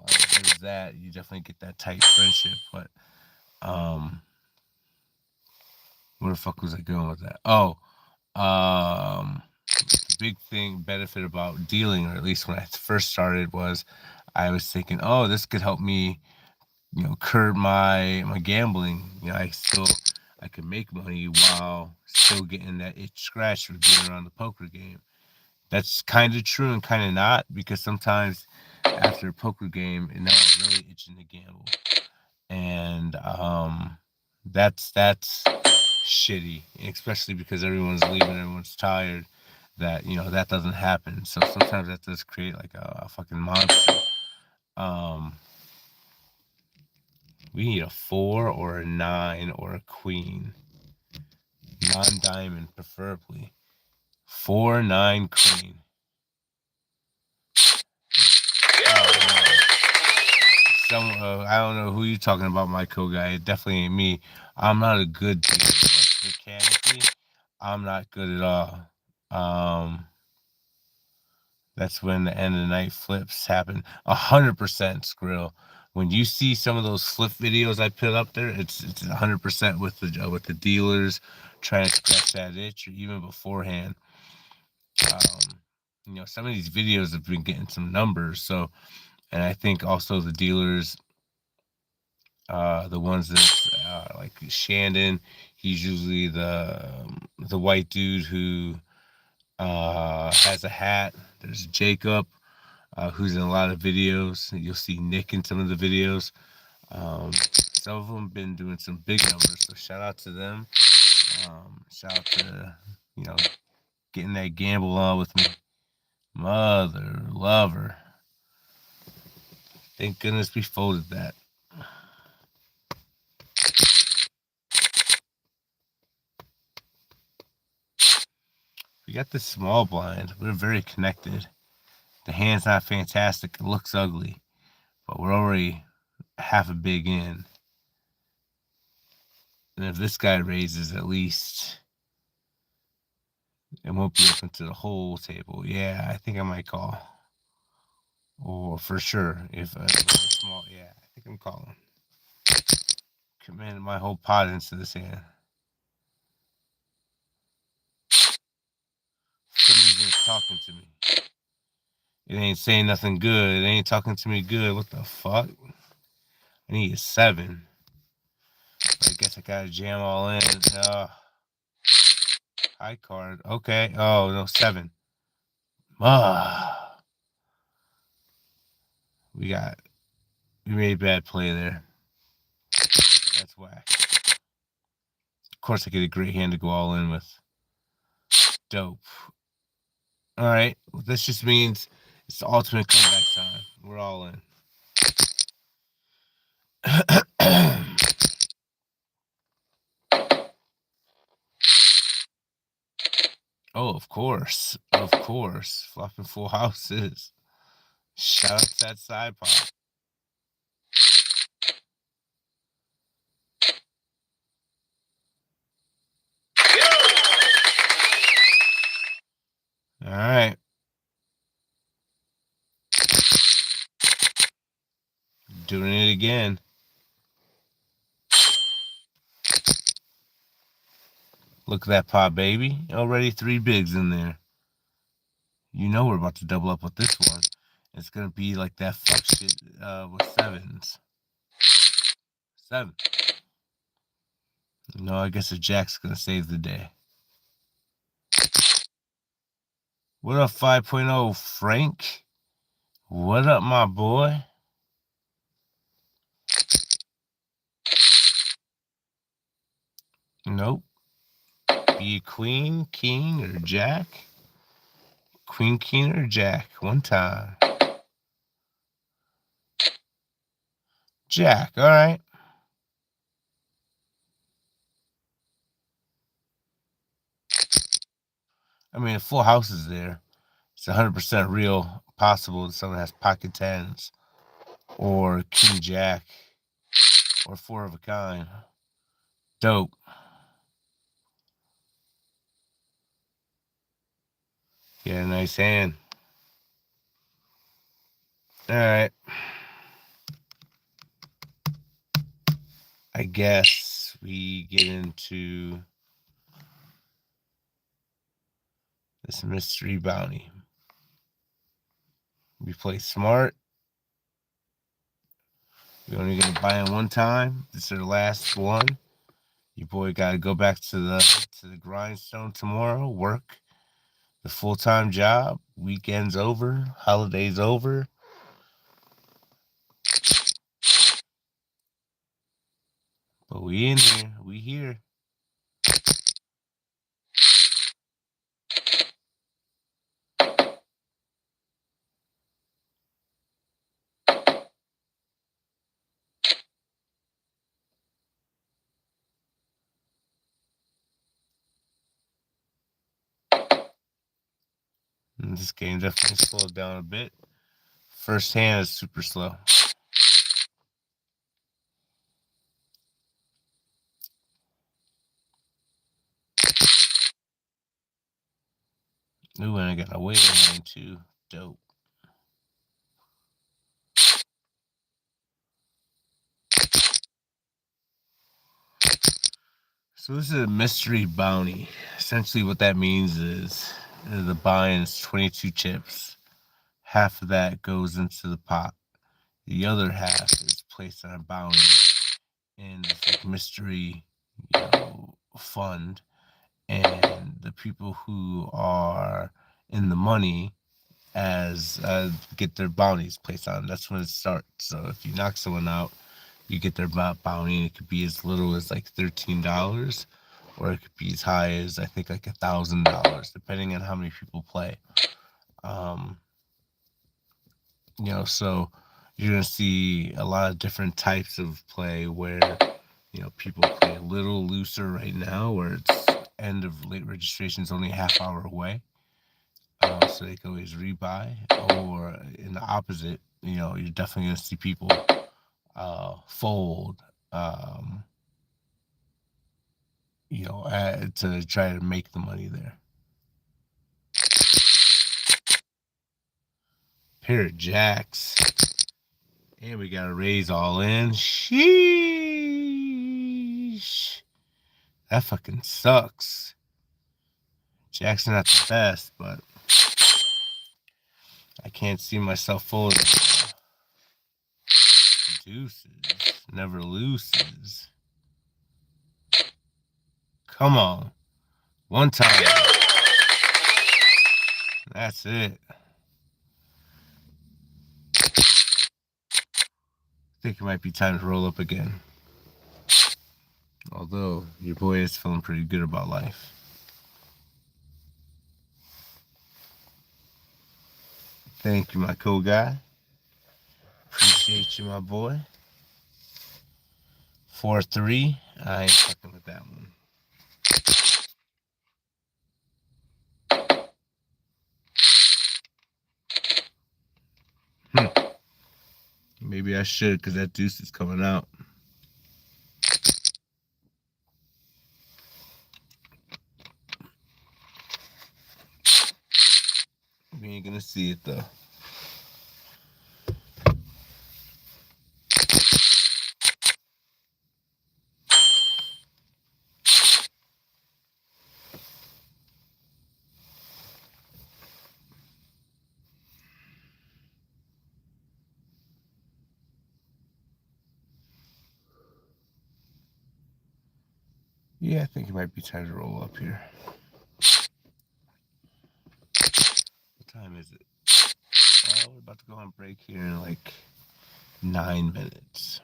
there's that. You definitely get that tight friendship. But where the fuck was I going with that? Oh, big thing benefit about dealing, or at least when I first started, was I was thinking, oh, this could help me, curb my gambling. I could make money while still getting that itch scratch for being around the poker game. That's kind of true and kind of not, because sometimes after a poker game, and now I'm really itching to gamble, and that's shitty, especially because everyone's leaving, everyone's tired. That doesn't happen. So sometimes that does create like a fucking monster. Um, we need a 4 or a 9 or a queen, non-diamond preferably. 4, 9, queen. I don't know who you talking about, my co-guy. It definitely ain't me. I'm not a good dealer. Like, mechanically, I'm not good at all. That's when the end of the night flips happen. 100% Skrill. When you see some of those flip videos I put up there, it's 100% with the dealers trying to scratch that itch, or even beforehand. Some of these videos have been getting some numbers. So, and I think also the dealers, the ones that like Shandon, he's usually the white dude who has a hat. There's Jacob, who's in a lot of videos. You'll see Nick in some of the videos. Some of them been doing some big numbers, so shout out to them. Shout out to getting that gamble on with me. Mother lover. Thank goodness we folded that. We got this small blind. We're very connected. The hand's not fantastic. It looks ugly, but we're already half a big in. And if this guy raises, at least it won't be open to the whole table. Yeah, I think I might call. Or for sure, if small, yeah, I think I'm calling. Command my whole pot into this hand. For some reason, it's talking to me. It ain't saying nothing good. It ain't talking to me good. What the fuck? I need a 7. But I guess I gotta jam all in. High card. Okay. Oh, no, 7. We made a bad play there. That's whack. Of course, I get a great hand to go all in with. Dope. All right. Well, this just means it's the ultimate comeback time. We're all in. Oh, of course. Of course. Flopping full houses. Shout out to that side pot. All right. Doing it again. Look at that pot, baby. Already 3 bigs in there. You know we're about to double up with this one. It's going to be like that fuck shit with 7s. 7. No, I guess a jack's going to save the day. What up, 5.0 Frank? What up, my boy? Nope. Be a queen, king, or jack. Queen, king, or jack. One time. Jack, all right. I mean, a full house is there. It's 100% real. Possible that someone has pocket 10s or king jack or 4 of a kind. Dope. Yeah, nice hand. All right. I guess we get into this mystery bounty. We play smart. We're only gonna buy in one time. This is the last one. Your boy gotta go back to the grindstone tomorrow. Work the full-time job. Weekend's over. Holidays over. But we in here. We here. And this game definitely slowed down a bit. First hand is super slow. Ooh, and I got a whale hand too. Dope. So this is a mystery bounty. Essentially what that means is the buy-in is 22 chips. Half of that goes into the pot. The other half is placed on a bounty in this like mystery, fund. And the people who are in the money as get their bounties placed on. That's when it starts. So if you knock someone out, you get their bounty, and it could be as little as like $13, or it could be as high as I think like $1,000, depending on how many people play. So you're gonna see a lot of different types of play where people play a little looser right now, where it's end of late registration is only a half hour away. So they can always rebuy, or in the opposite, you're definitely gonna see people fold, to try to make the money there. Pair of jacks, and we got to raise all in. Sheesh, that fucking sucks. Jacks are not the best, but I can't see myself folding. Deuces never loses. Come on. One time. That's it. I think it might be time to roll up again. Although, your boy is feeling pretty good about life. Thank you, my cool guy. Appreciate you, my boy. 4-3. I ain't fucking with that one. Maybe I should, because that deuce is coming out. We ain't gonna see it though. Yeah, I think it might be time to roll up here. What time is it? Oh, we're about to go on break here in like 9 minutes.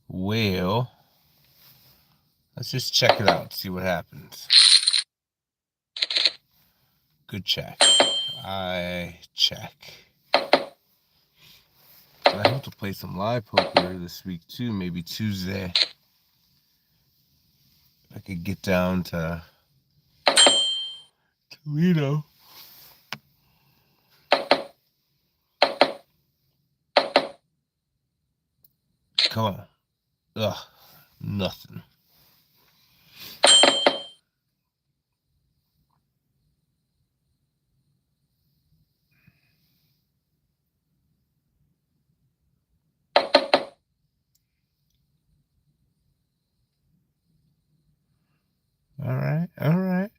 Well, let's just check it out, see what happens. Good check. I check. I hope to play some live poker this week too, maybe Tuesday. I could get down to Toledo. Come on. Ugh, nothing. All right, all right.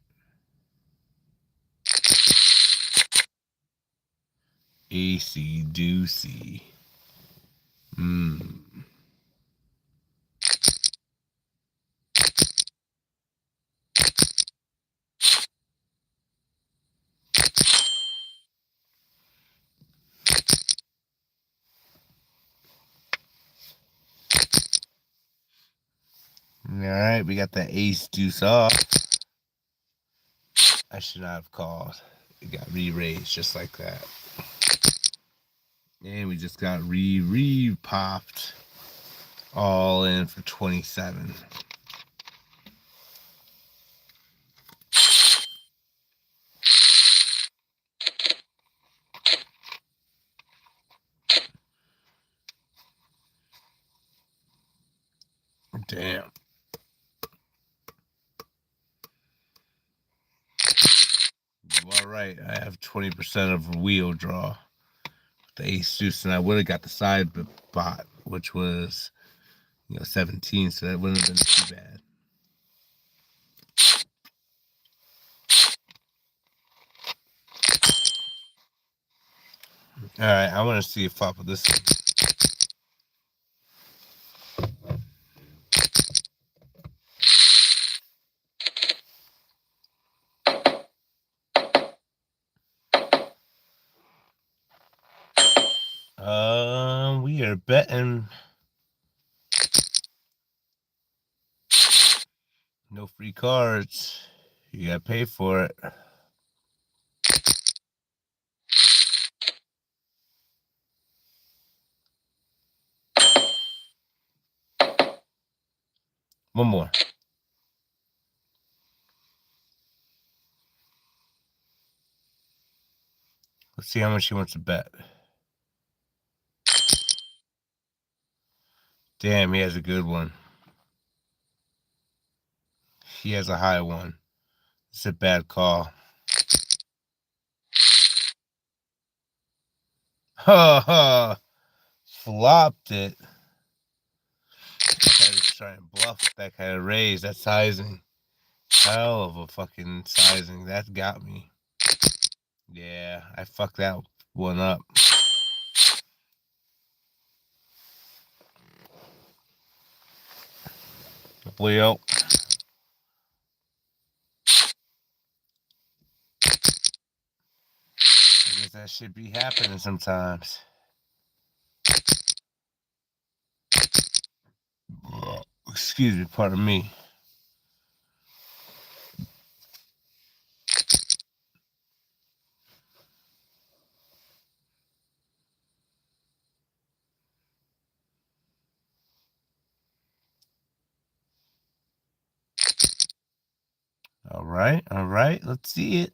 AC doocy. All right, we got the ace deuce off. I should not have called. It got re-raised just like that. And we just got re-popped all in for 27. Damn. All right, I have 20% of wheel draw. The ace deuce, and I would have got the side bot, which was 17, so that wouldn't have been too bad. All right, I want to see a flop with this one. We are betting. No free cards. You gotta pay for it. One more. Let's see how much he wants to bet. Damn, he has a good one. He has a high one. It's a bad call. Ha ha! Flopped it. That guy was trying to bluff that kind of raise. That sizing. Hell of a fucking sizing. That got me. Yeah, I fucked that one up. Leo. I guess that should be happening sometimes. Excuse me, pardon me. All right. Let's see it.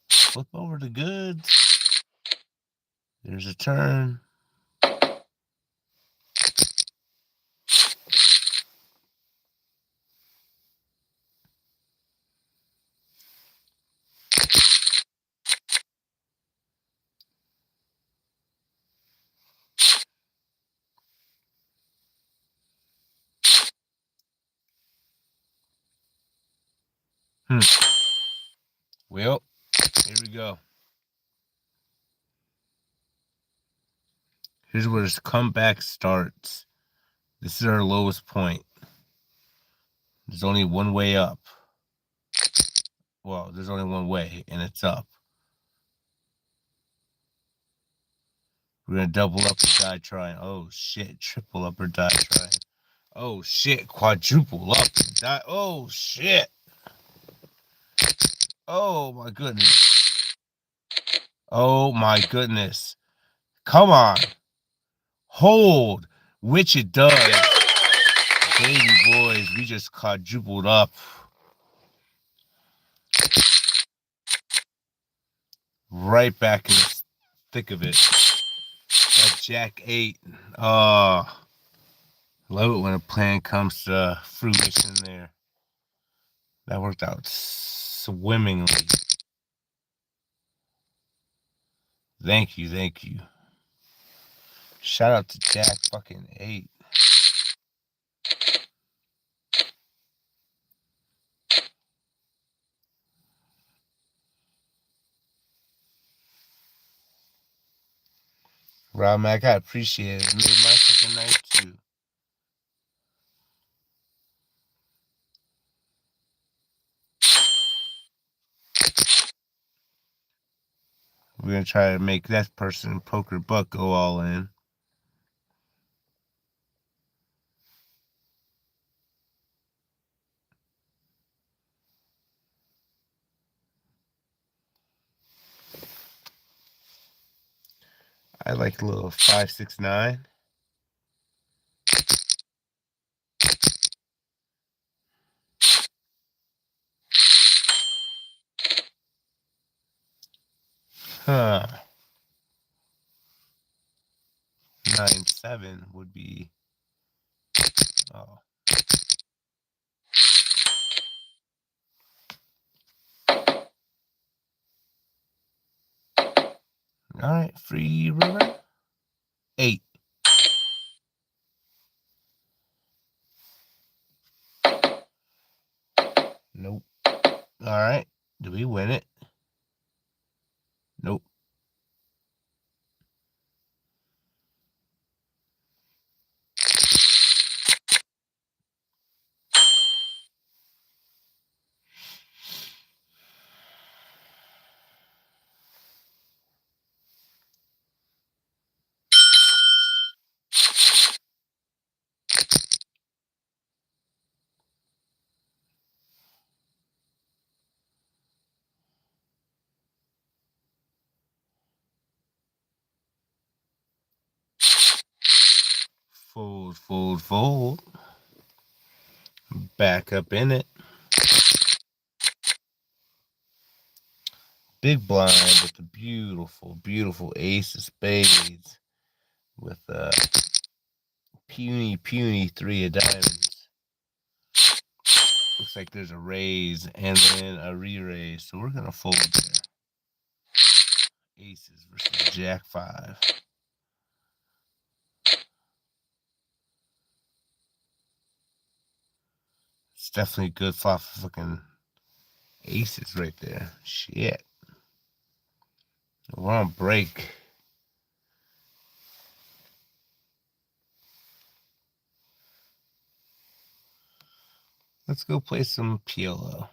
Flip over the goods. There's a turn. Well, here we go. Here's where this comeback starts. This is our lowest point. There's only one way up. Well, there's only one way, and it's up. We're going to double up or die trying. Oh, shit. Triple up or die trying. Oh, shit. Quadruple up or die. Oh, shit. Oh, my goodness. Oh, my goodness. Come on. Hold. Which it does. Baby boys, we just quadrupled up. Right back in the thick of it. That Jack 8. Love it when a plan comes to fruition there. That worked out swimmingly. Thank you. Shout out to Jack fucking 8. Rob Mac, I appreciate it. It made my fucking night too. We're gonna try to make that person Poker Buck go all in. I like a little 5, 6, 9. Huh. 9, 7 would be. Oh. All right, free river. 8. Nope. All right. Do we win it? Nope. Fold. Back up in it. Big blind with the beautiful ace of spades with a puny 3 of diamonds. Looks like there's a raise and then a re-raise, so we're gonna fold there. Aces versus Jack 5. It's definitely a good flop for fucking aces right there. Shit. We're on break. Let's go play some PLO.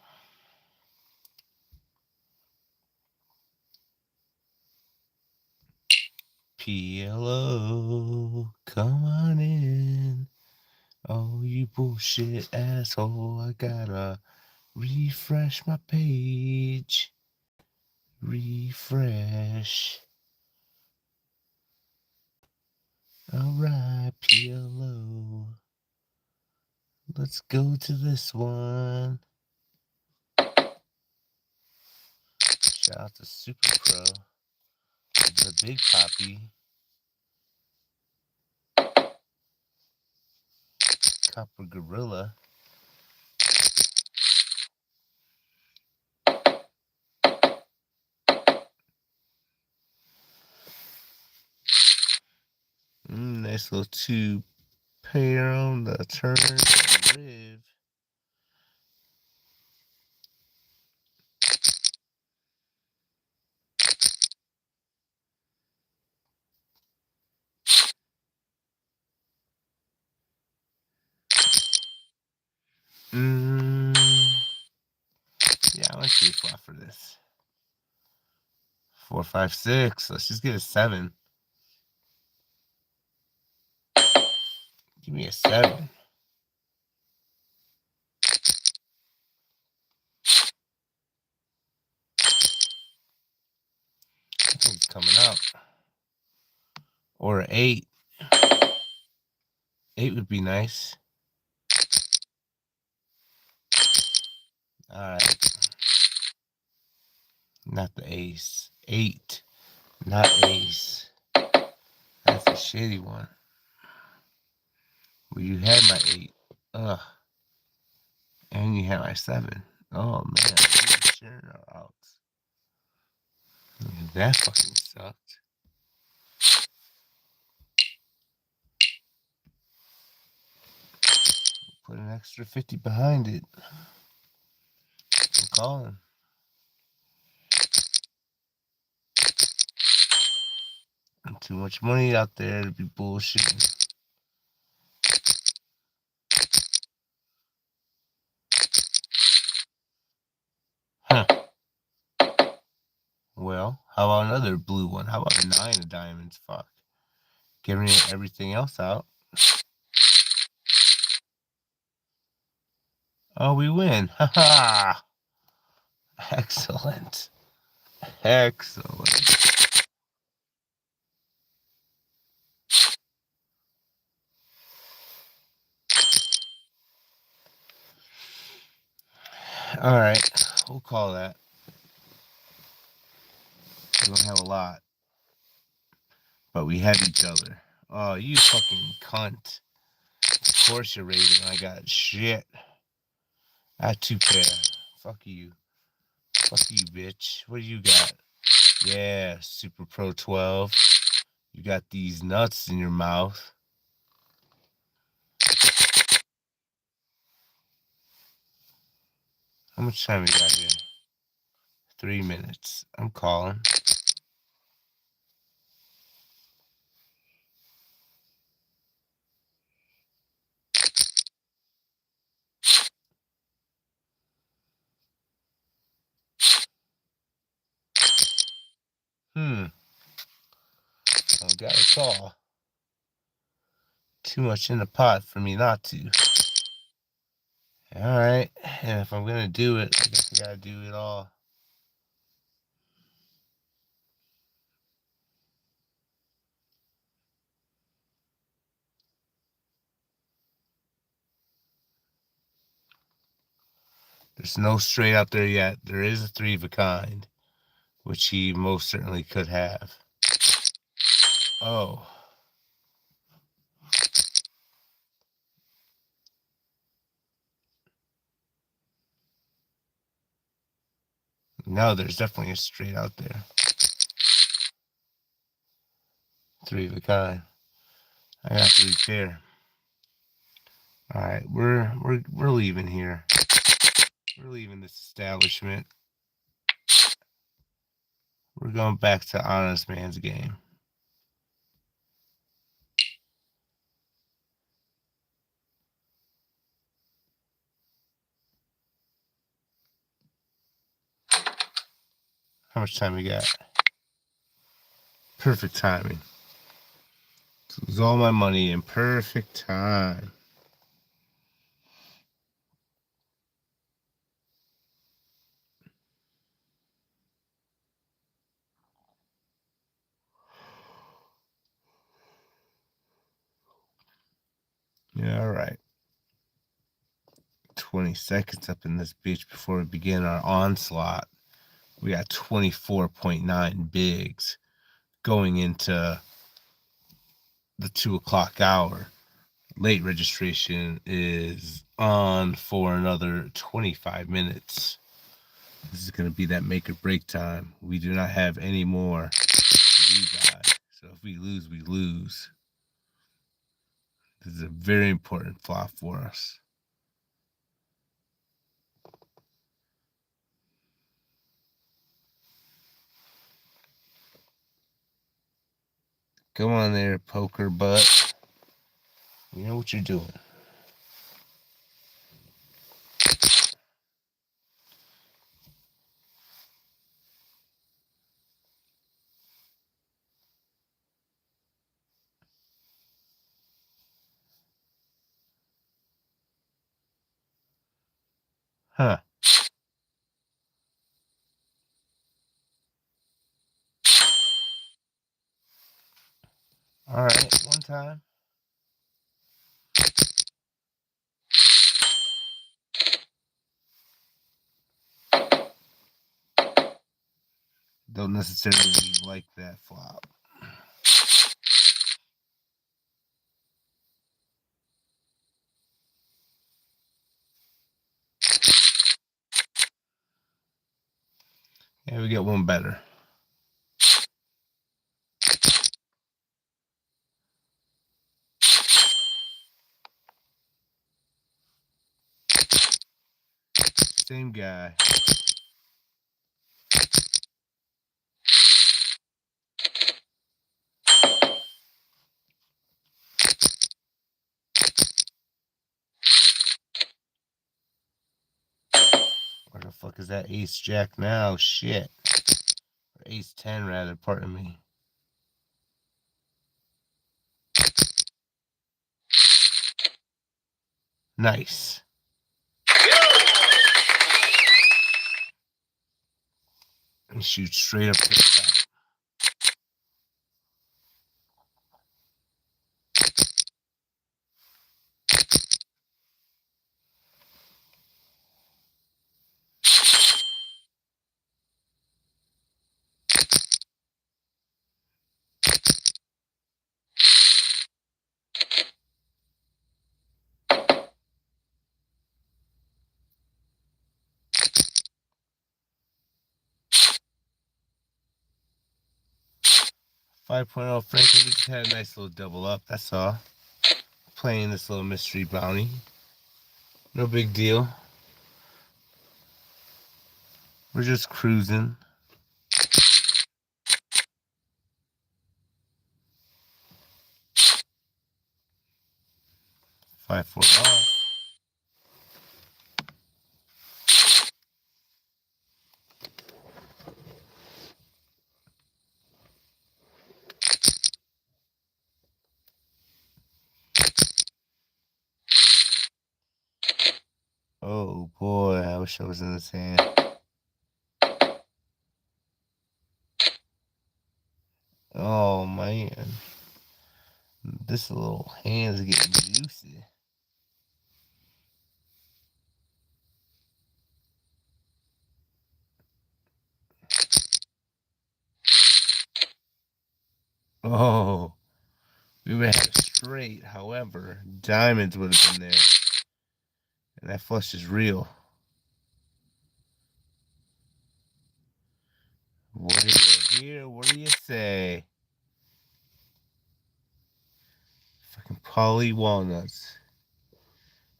PLO, come on in. Oh, you bullshit asshole. I gotta refresh my page. Refresh. Alright, PLO. Let's go to this one. Shout out to Super Pro, the Big Poppy, Copper Gorilla. Nice little 2-pair on the turn and riv. Yeah, I want to see a flop for this. 4, 5, 6. Let's just get a 7. Give me a 7. I think it's coming up. Or an 8. 8 would be nice. Alright. Not the ace. 8. Not ace. That's a shitty one. Well, you had my 8. Ugh. And you had my 7. Oh, man. Sharing our outs. That fucking sucked. Put an extra 50 behind it. I'm calling. Too much money out there to be bullshitting. Huh. Well, how about another blue one? How about a 9 of diamonds? Fuck. Giving everything else out. Oh, we win. Haha. Excellent. Excellent. Alright. We'll call that. We don't have a lot. But we have each other. Oh, you fucking cunt. Of course you're raising. I got shit. I had 2 pair. Fuck you. Fuck you, bitch. What do you got? Yeah, Super Pro 12. You got these nuts in your mouth. How much time we got here? 3 minutes. I'm calling. I got a call. Too much in the pot for me not to. Alright, and if I'm gonna do it, I guess I gotta do it all. There's no straight out there yet. There is a 3 of a kind, which he most certainly could have. Oh. No, there's definitely a straight out there. 3 of a kind. I got 3 pair. Alright, we're leaving here. We're leaving this establishment. We're going back to honest man's game. How much time we got? Perfect timing. Lose all my money in perfect time. Yeah, all right. 20 seconds up in this bitch before we begin our onslaught We got 24.9 bigs going into the 2 o'clock hour. Late registration is on for another 25 minutes. This is going to be that make or break time. We do not have any more rebuy. So if we lose, we lose. This is a very important flop for us. Come on there, poker butt. You know what you're doing. Huh. All right, one time. Don't necessarily like that flop. Yeah, we get one better. Same guy. Where the fuck is that ace jack now? Shit. Or ace 10 rather, pardon me. Nice. And shoot straight up to the top. Five Franklin, we just had a nice little double up, that's all. Playing this little mystery bounty. No big deal. We're just cruising. 5-4 off. Oh boy, I wish I was in this hand. Oh man. This little hand's getting juicy. Oh, we would have had a straight. However, diamonds would have been there. And that flush is real. What do you hear? What do you say? Fucking Polly Walnuts.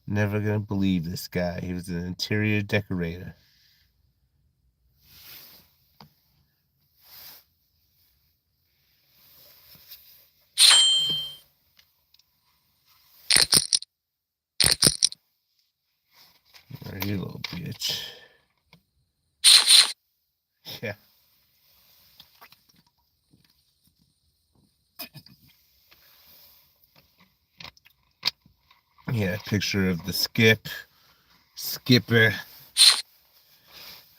Never gonna believe this guy. He was an interior decorator. You little bitch. Yeah. Yeah, picture of the skipper.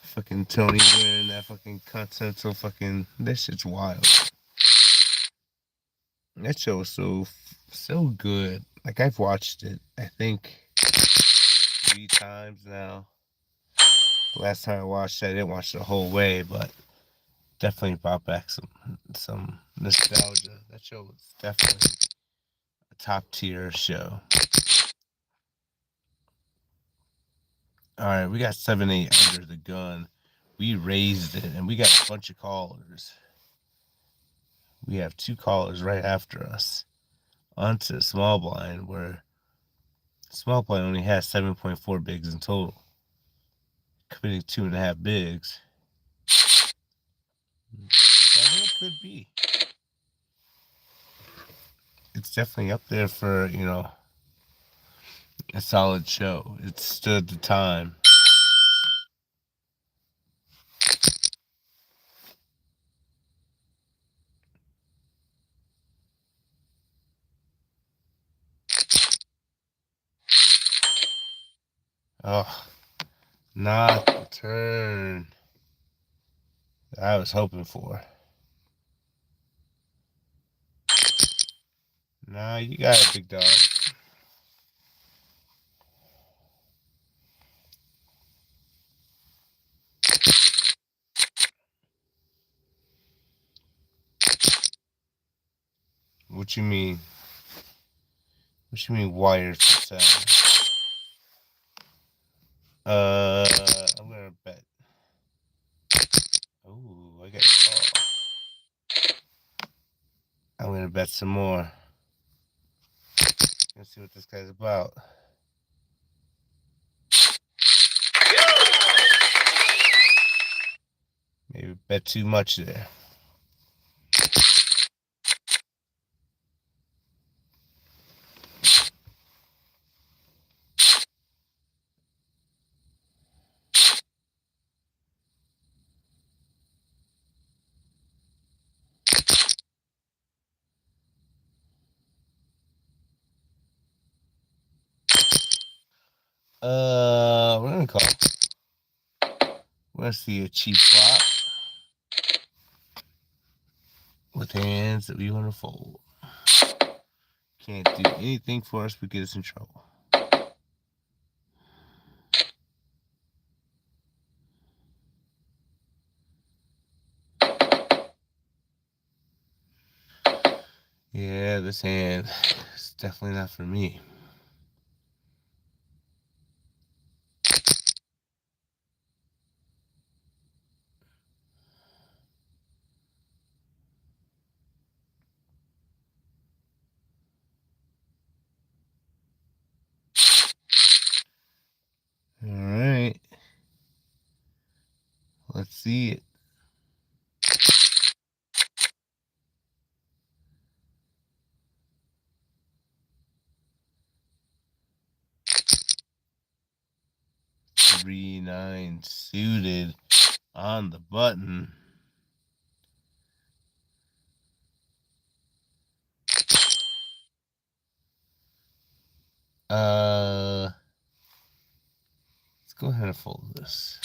Fucking Tony wearing that fucking continental fucking. That shit's wild. That show was so good. Like I've watched it, I think 3 times now. Last time I watched it, I didn't watch it the whole way, but definitely brought back some nostalgia. That show was definitely a top tier show. All right, we got 7-8 under the gun. We raised it, and we got a bunch of callers. We have 2 callers right after us onto the small blind, where small blind only has 7.4 bigs in total, committing 2.5 bigs. That could be. It's definitely up there for, a solid show. It stood the time. Oh, not the turn I was hoping for. Nah, you got it, big dog. What you mean? What you mean wired for sound? I'm gonna bet. Ooh, I got a call. I'm gonna bet some more. Let's see what this guy's about. Maybe bet too much there. We're gonna call. We're gonna see a cheap flop with hands that we want to fold. Can't do anything for us but get us in trouble. Yeah, this hand is definitely not for me. All right. Let's see it. Three nine suited on the button. Let's go ahead and fold this.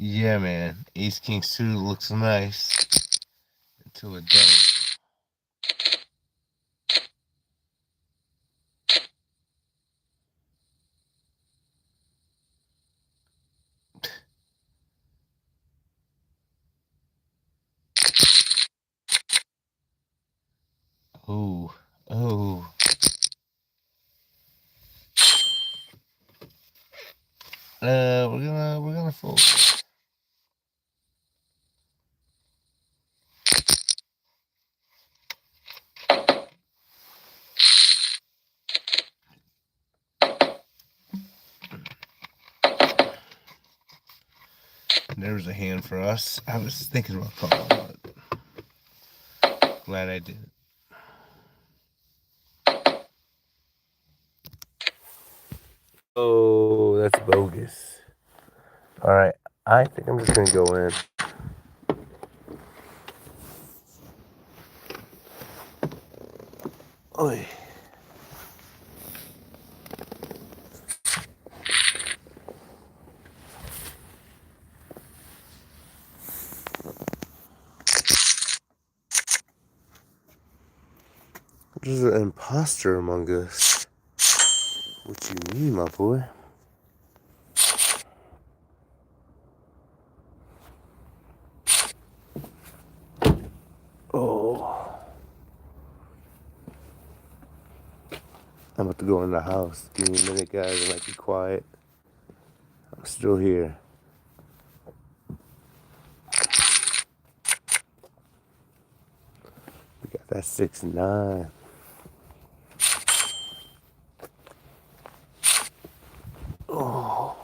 Yeah, man. Ace King suited looks nice until it don't. Oh, oh. We're gonna fold. There was a hand for us. I was thinking about calling, but glad I did. Oh, that's bogus. All right, I think I'm just gonna go in. Oy. There's an imposter among us. What you mean, my boy? Oh. I'm about to go in the house. Give me a minute, guys. I might be quiet. I'm still here. We got that 6-9. Oh.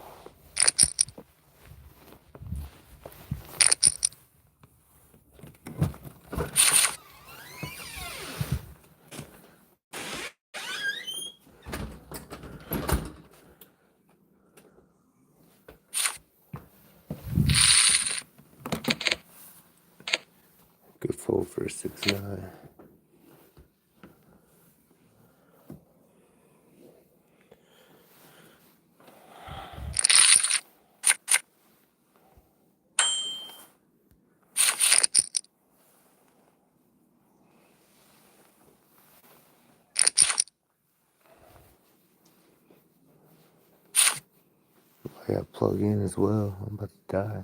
Good fold for a 6-9. I got to plug in as well. I'm about to die.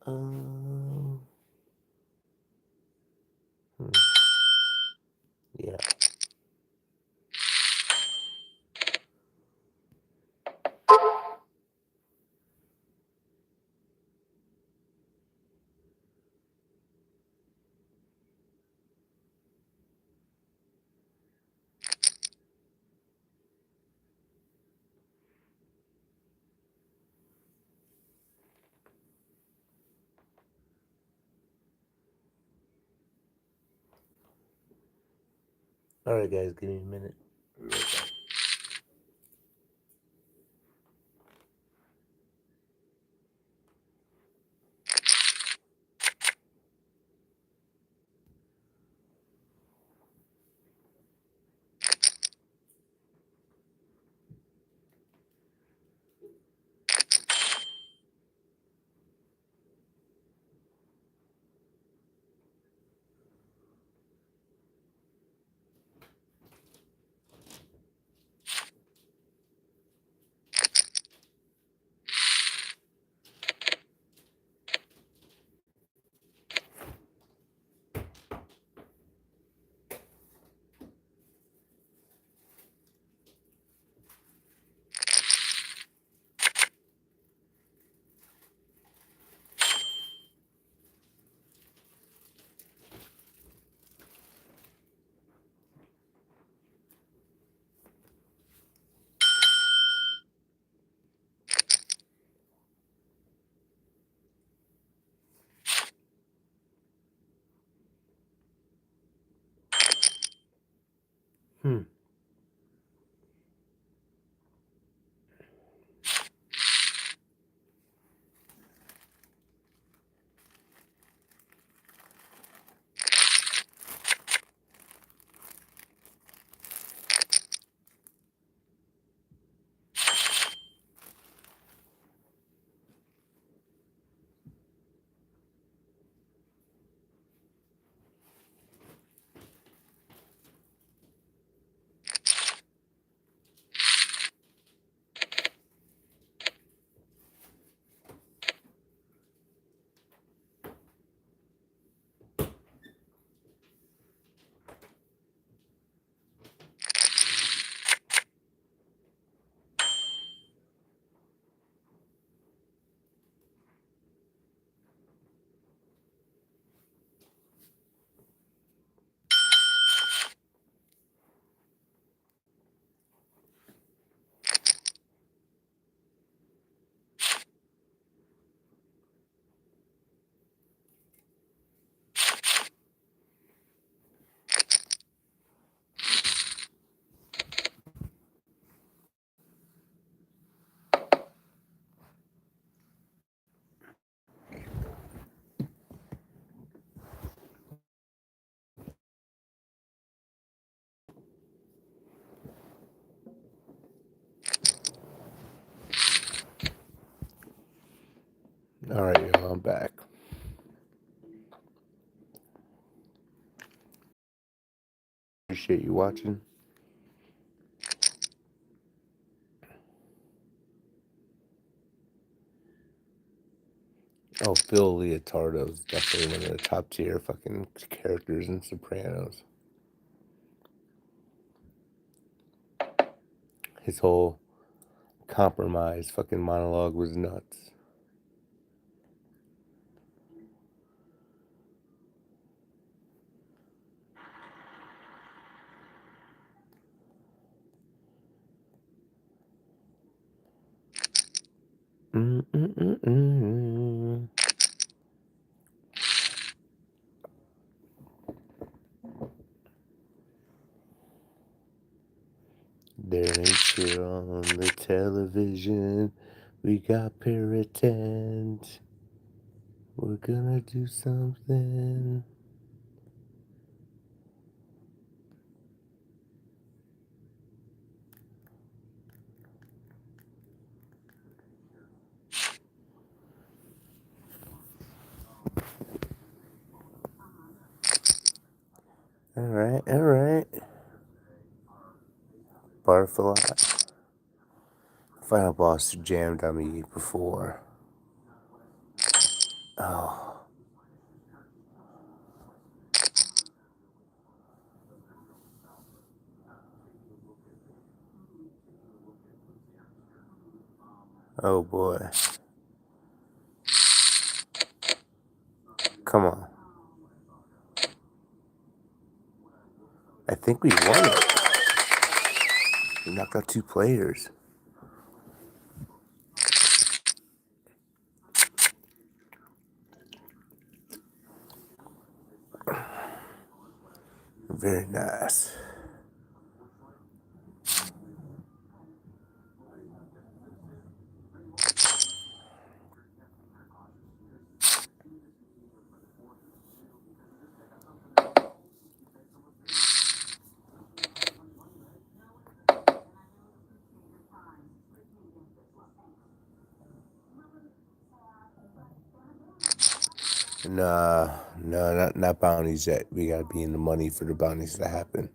Um, yeah. All right, guys, give me a minute. Hmm. Alright, y'all, I'm back. Appreciate you watching. Oh, Phil Leotardo is definitely one of the top tier fucking characters in Sopranos. His whole compromise fucking monologue was nuts. There ain't shit on the television. We got Puritans. We're gonna do something. Alright. Barf a lot. Final boss jammed on me before. Oh. Oh boy. Come on. I think we won it. We knocked out 2 players. Very nice. No, not bounties yet. We gotta be in the money for the bounties to happen.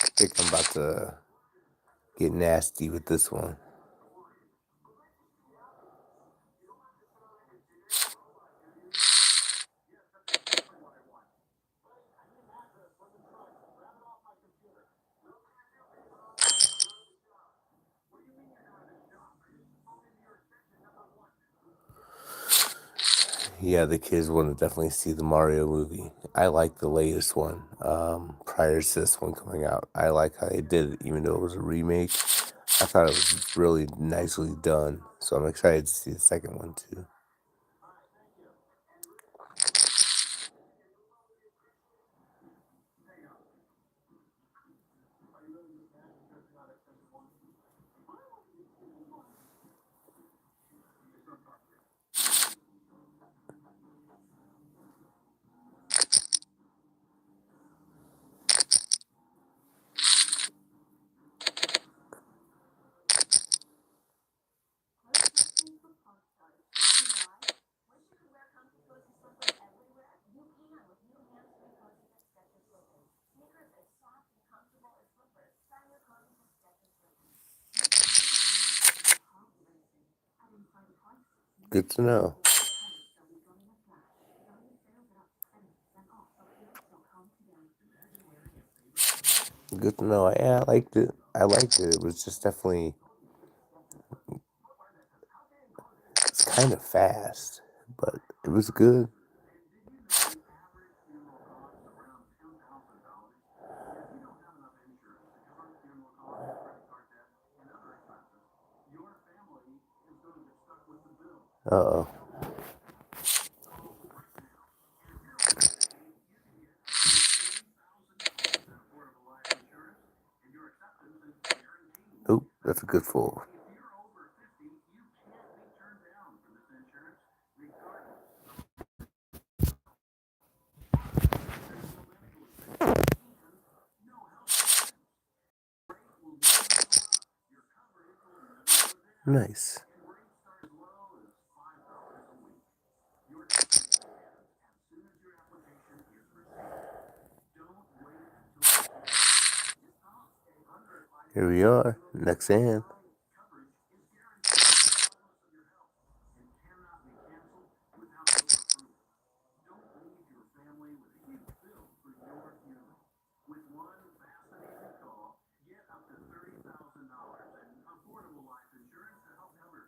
I think I'm about to get nasty with this one. Yeah, the kids want to definitely see the Mario movie. I like the latest one, prior to this one coming out. I like how they did it, even though it was a remake. I thought it was really nicely done. So I'm excited to see the second one too. Good to know. Good to know. Yeah, I liked it. I liked it. It was just definitely, it's kind of fast, but it was good. Uh-oh. Oh, that's a good fold. Nice. Here we are. Next hand.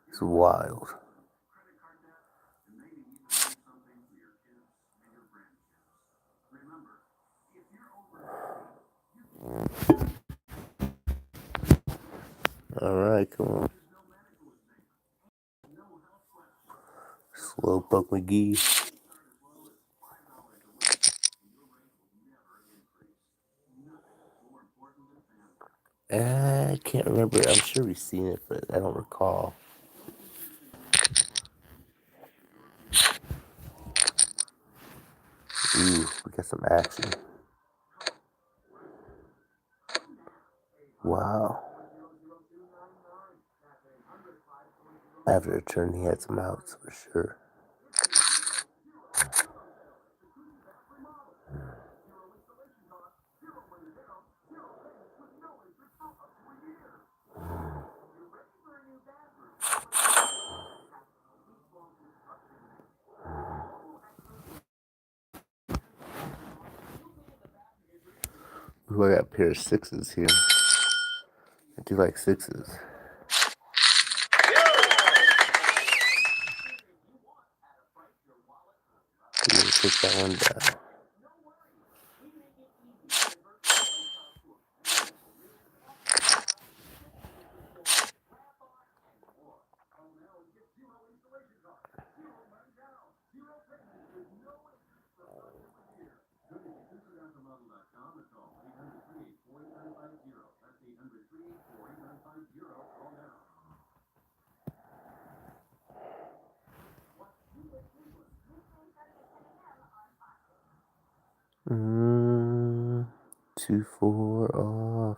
It's wild. All right, come on. Slowpoke McGee. I can't remember. I'm sure we've seen it, but I don't recall. Ooh, we got some action. Wow. After a turn, he had some outs for sure. Ooh, I got a pair of sixes here. I do like sixes. I'm gonna take that one down. Mm, 2-4 off.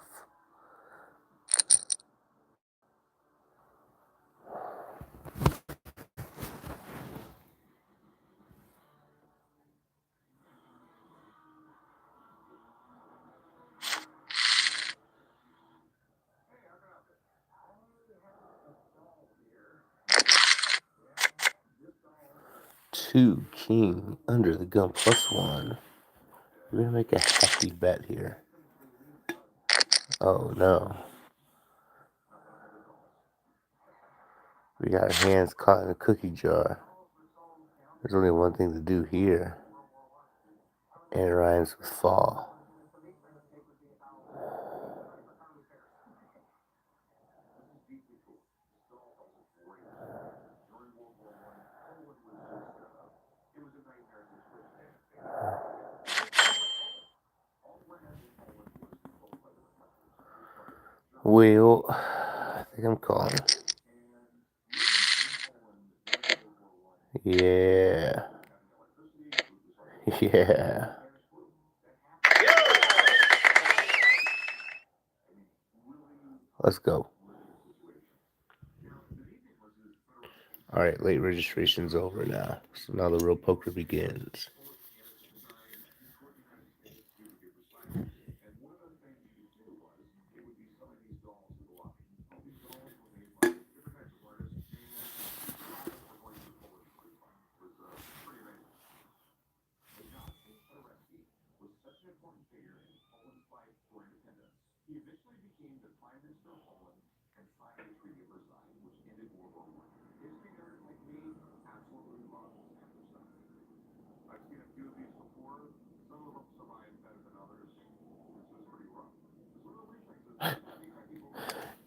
Two king under the gun +1. We're gonna make a hefty bet here. Oh no. We got our hands caught in a cookie jar. There's only one thing to do here. And it rhymes with fall. Well, I think I'm calling. Yeah. Yeah. Let's go. All right, late registration's over now. So now the real poker begins.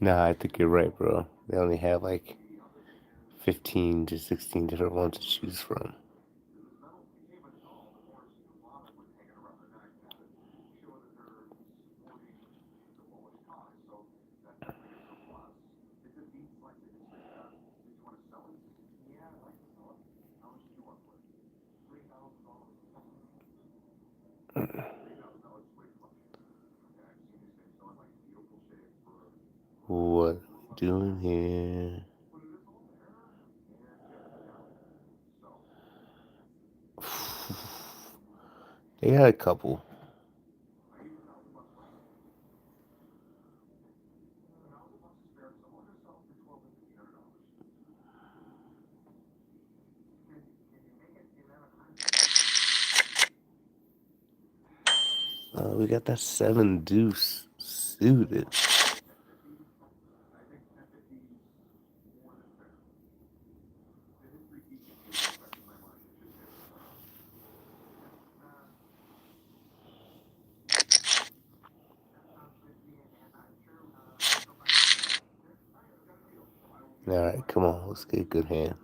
Nah, I think you're right, bro. They only have like 15 to 16 different ones to choose from. What are we doing here? They got a couple. We got that 7 deuce suited. Alright, come on, let's get a good hand.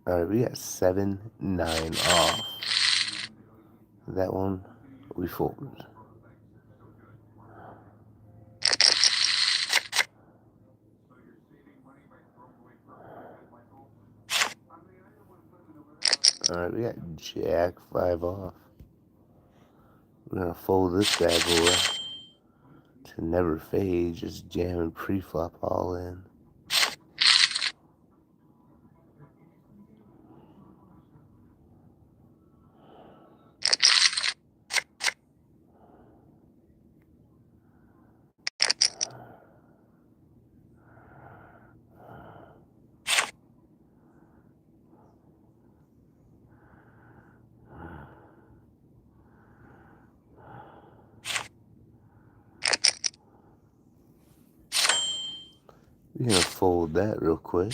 Alright, we got 7-9 off. That one, we folded. Alright, we got Jack 5 off. We're gonna fold this bad boy to never fade, just jamming pre-flop all in. We're gonna fold that real quick.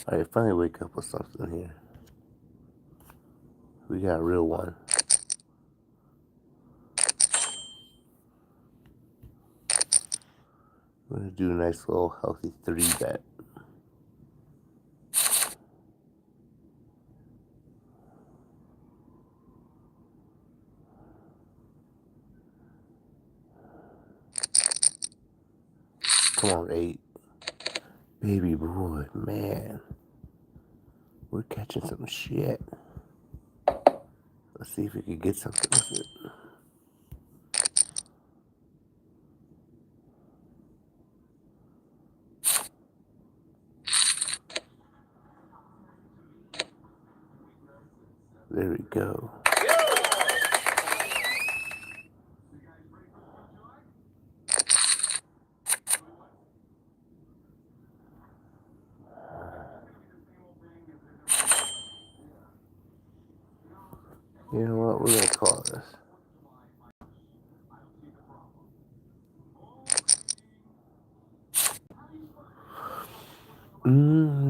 Alright, finally wake up with something here. We got a real one. We're gonna do a nice little healthy 3-bet. Come on, 8. Baby boy, man. We're catching some shit. Let's see if we can get something with it. There we go. You know what? We're gonna call this.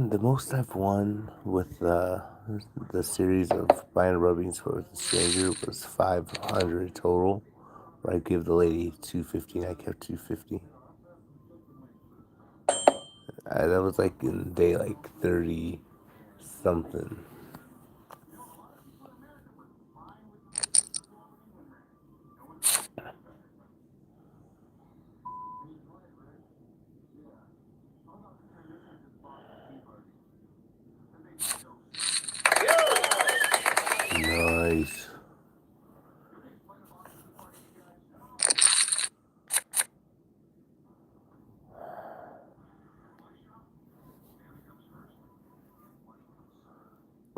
The most I've won with the series of buying rubbings for the stranger was 500 total. Where I give the lady 250 and I kept 250. That was like in day like 30 something. Nice.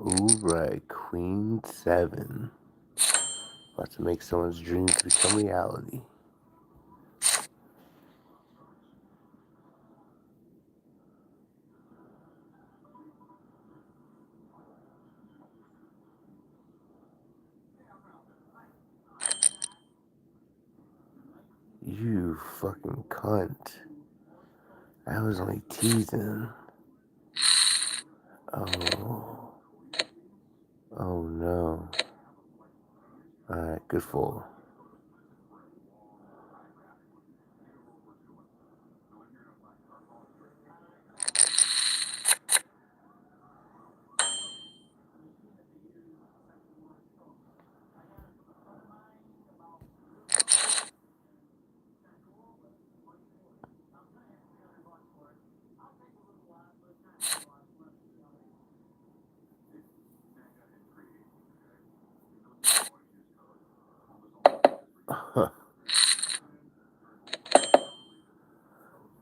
Alright, Queen 7. About to make someone's dreams become reality. You fucking cunt. I was only teasing. Oh. Oh no. Alright, good fold.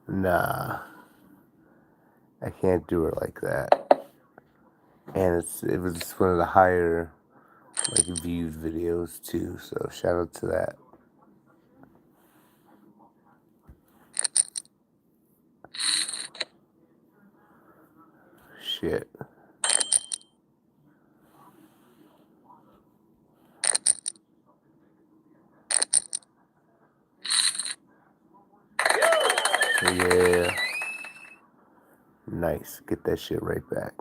Nah. I can't do it like that. And it was one of the higher viewed videos too, so shout out to that. Shit. Yeah. Nice. Get that shit right back.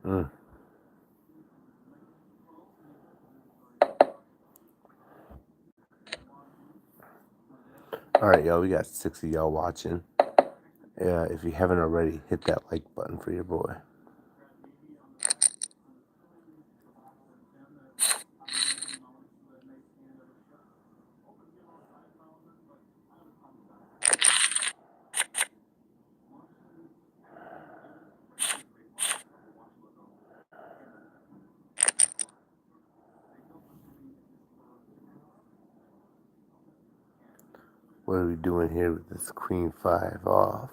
Mm. Alright, y'all. We got 6 of y'all watching. If you haven't already, hit that like button for your boy. What are we doing here with this Queen 5 off?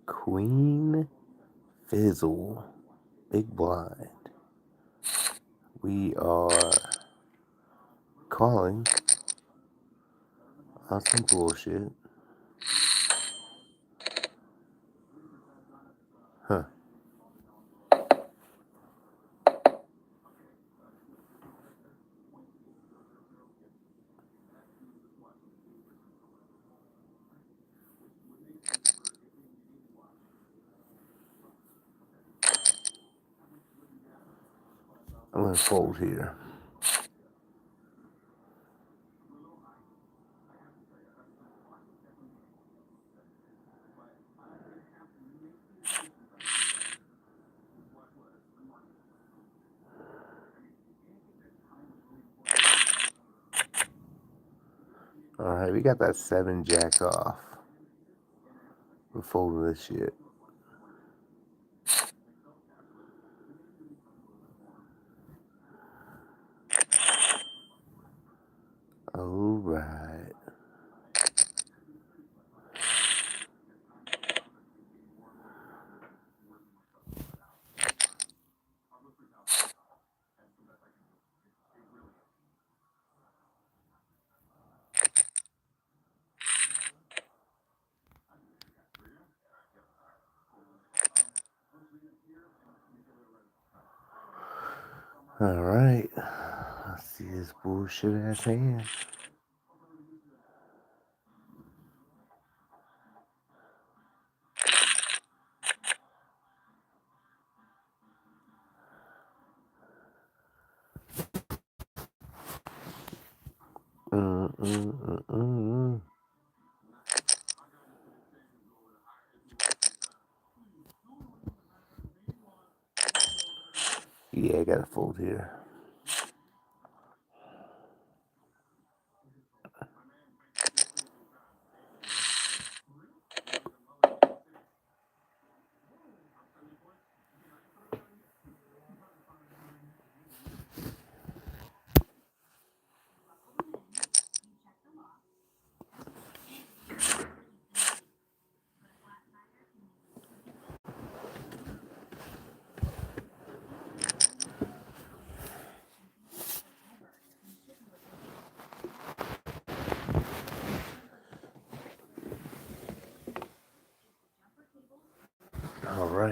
Queen Fizzle. Big blind. We are calling on some bullshit. Huh. I'm gonna fold here. Alright, we got that 7 jack off. We're folding this shit. Alright. Alright. Let's see this bullshit ass hand. Yeah, I gotta fold here.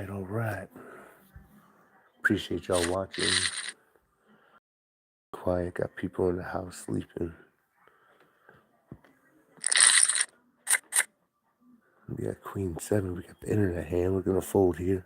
All right. Appreciate y'all watching. Quiet, got people in the house sleeping. We got Queen 7, we got the internet hand. We're gonna fold here.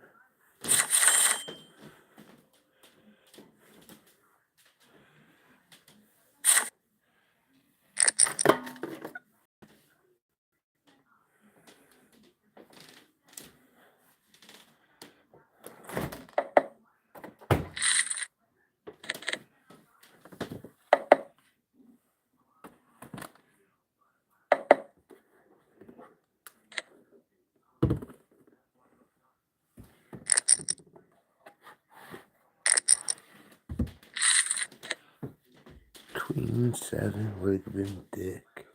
Queen 7, Wiggling Dick.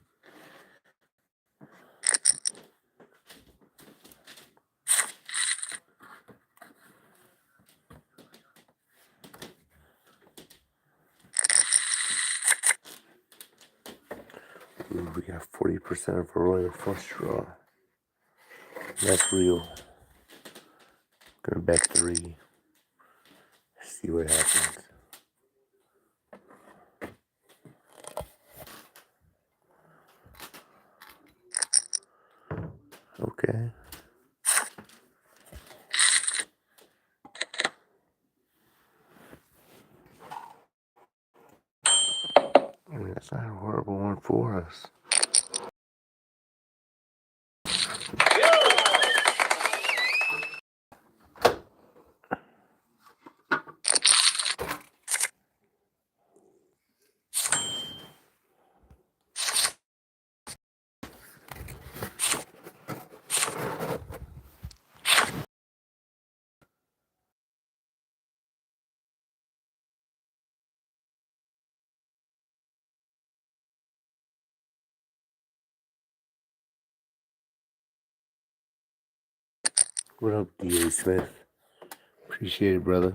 Ooh, we got 40% of a royal flush draw. That's real. Gonna bet 3. See what happens. Okay. I mean, that's not a horrible one for us. What up, D.A. Smith? Appreciate it, brother.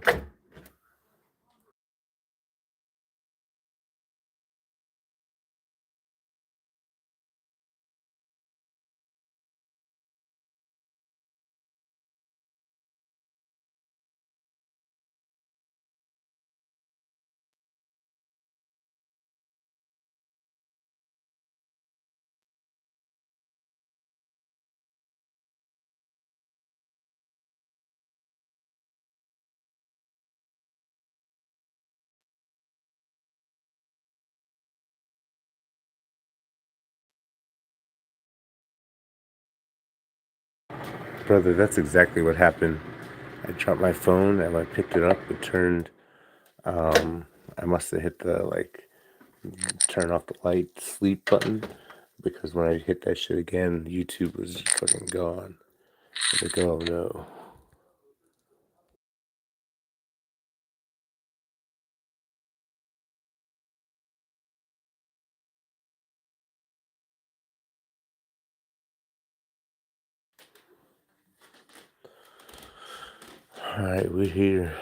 Brother, that's exactly what happened. I dropped my phone and I picked it up. It turned. I must have hit the turn off the light sleep button, because when I hit that shit again, YouTube was just fucking gone. I was like, oh no. All right, we're here.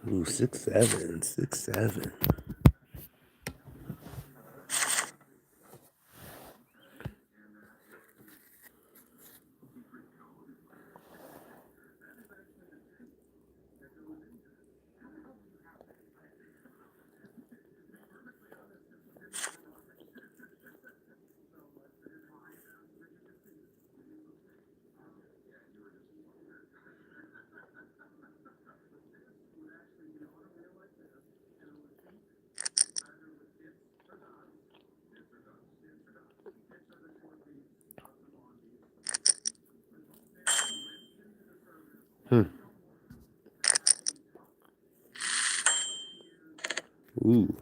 Ooh, 6-7, 6-7. Ooh.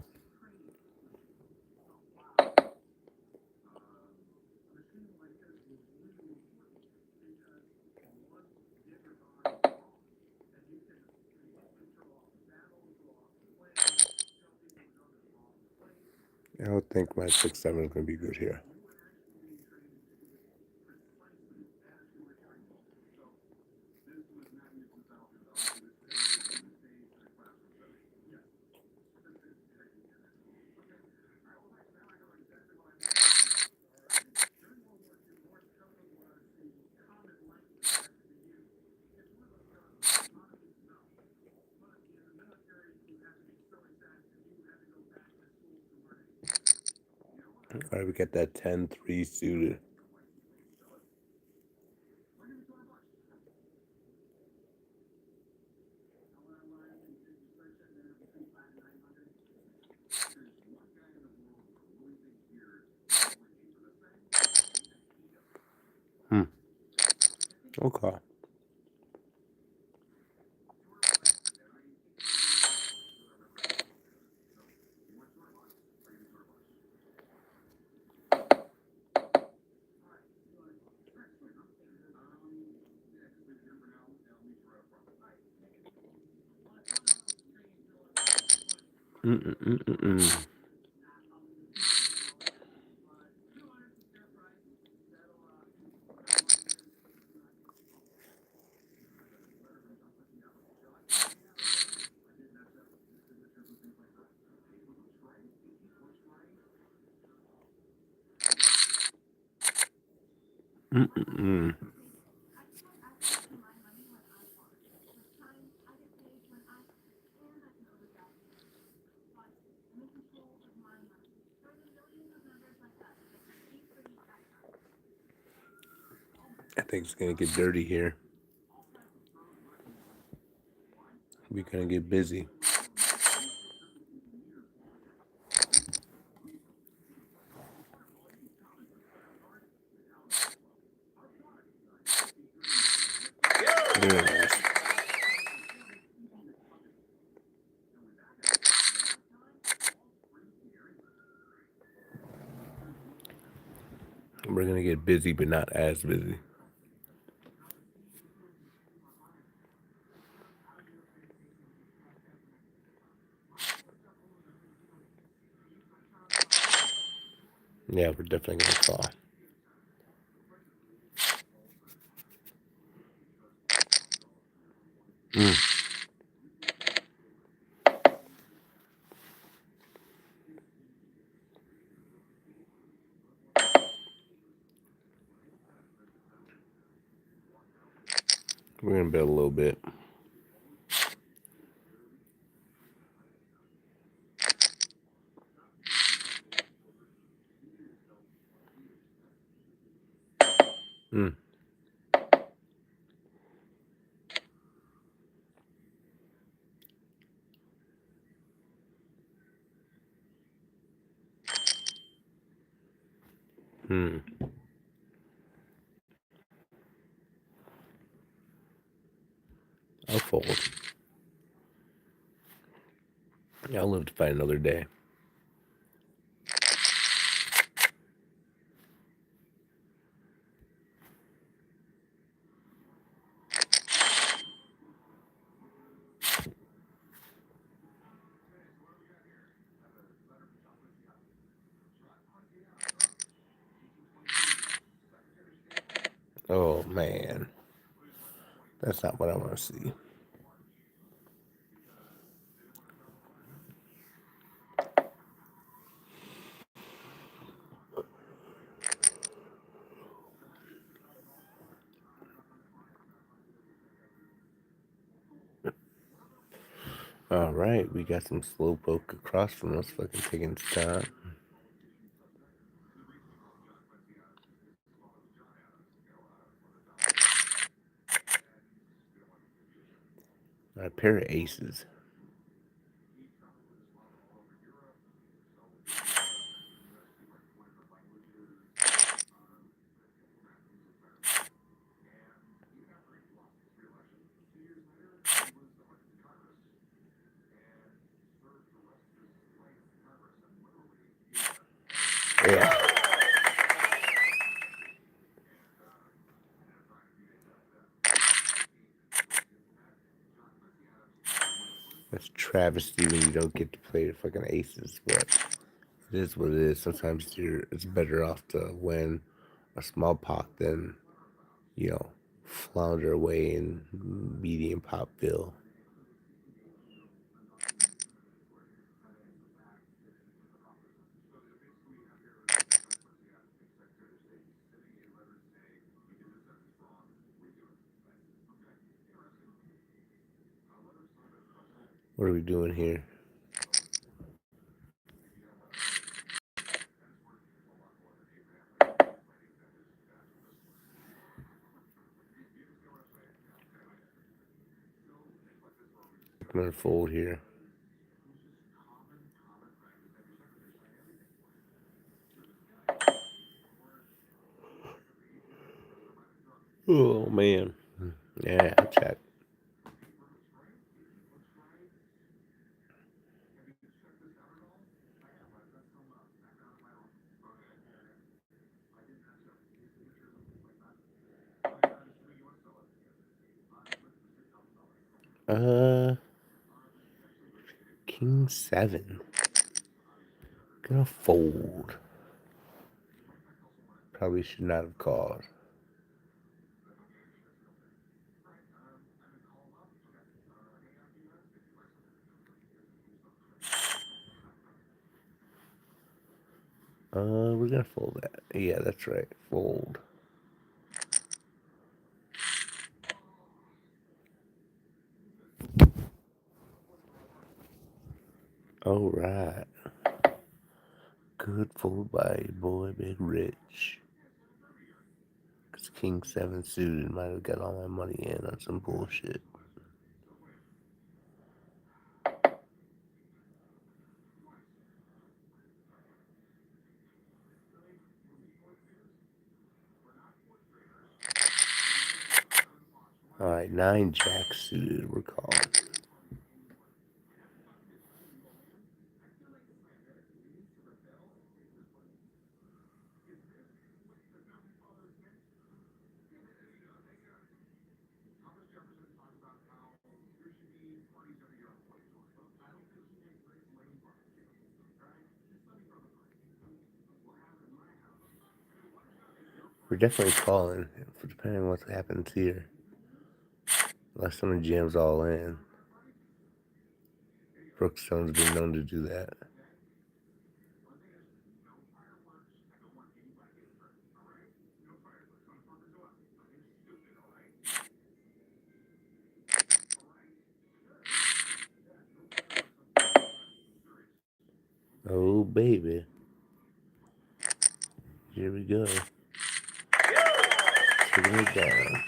I don't think my 6-7 is going to be good here. All right, we got that 10-3 suited. Okay. I think it's going to get dirty here. We're going to get busy. Very nice. We're going to get busy, but not as busy. Yeah, we're definitely going to call. We're going to bet a little bit. I'll fold. I'll live to fight another day. Oh, man. That's not what I want to see. All right, we got some slow poke across from us, fucking taking its time. A pair of aces. That's travesty when you don't get to play the fucking aces, but it is what it is. Sometimes it's better off to win a small pot than, you know, flounder away in medium popville. What are we doing here? I'm gonna fold here. Oh man. Yeah, check. Uh, King 7. Gonna fold. Probably should not have called. We're gonna fold that. Yeah, that's right. Fold. All right. Good fold by boy Big Rich. Cause King 7 suited might have got all my money in on some bullshit. All right, 9 jack suited. We're calling. We're definitely calling, depending on what happens here. Unless someone jams all in. Brookstone's been known to do that. Oh, baby. Here we go. Taking it down.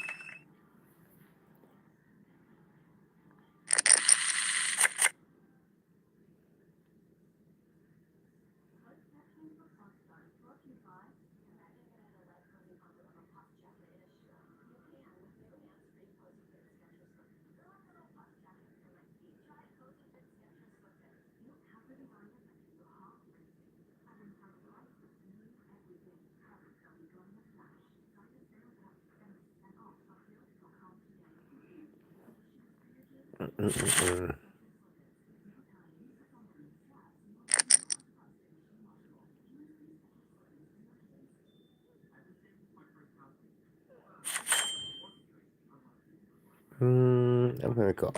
I'm gonna call.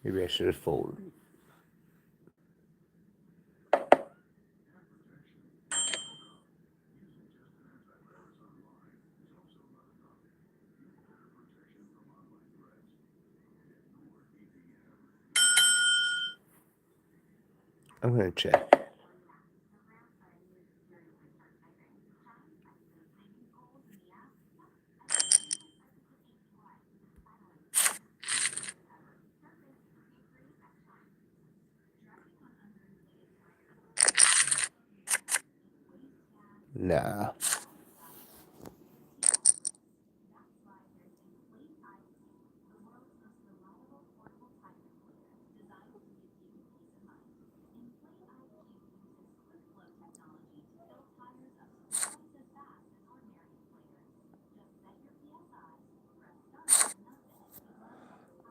Maybe I should have folded. I'm gonna check. Nah.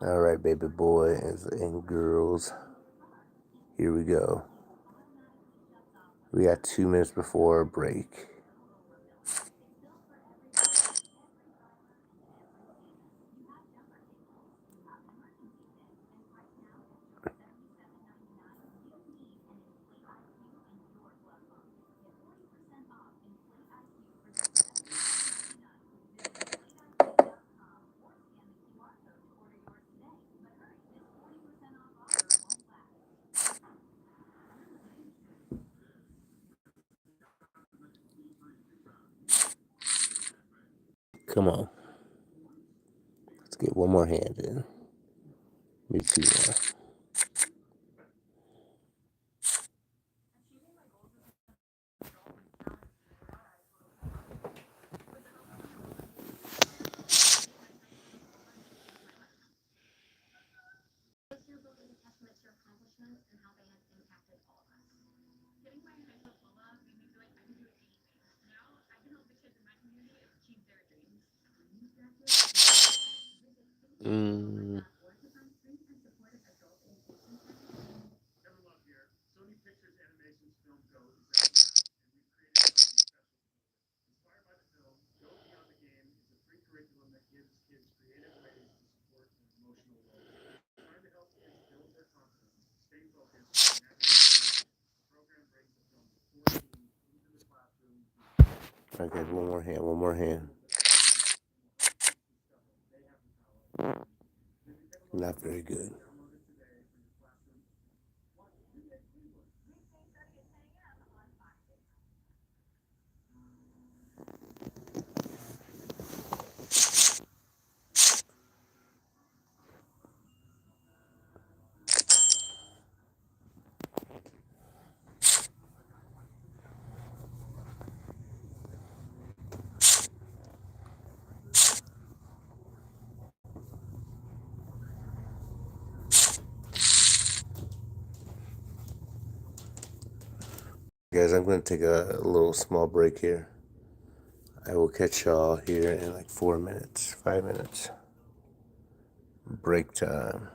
All right, baby boys and girls, here we go. We got 2 minutes before a break. Come on. Let's get one more hand in. Maybe 2 more. Mm. Okay, one more hand, one more hand. Not very good. Guys, I'm going to take a little small break here. I will catch y'all here in like 4 minutes, 5 minutes. Break time.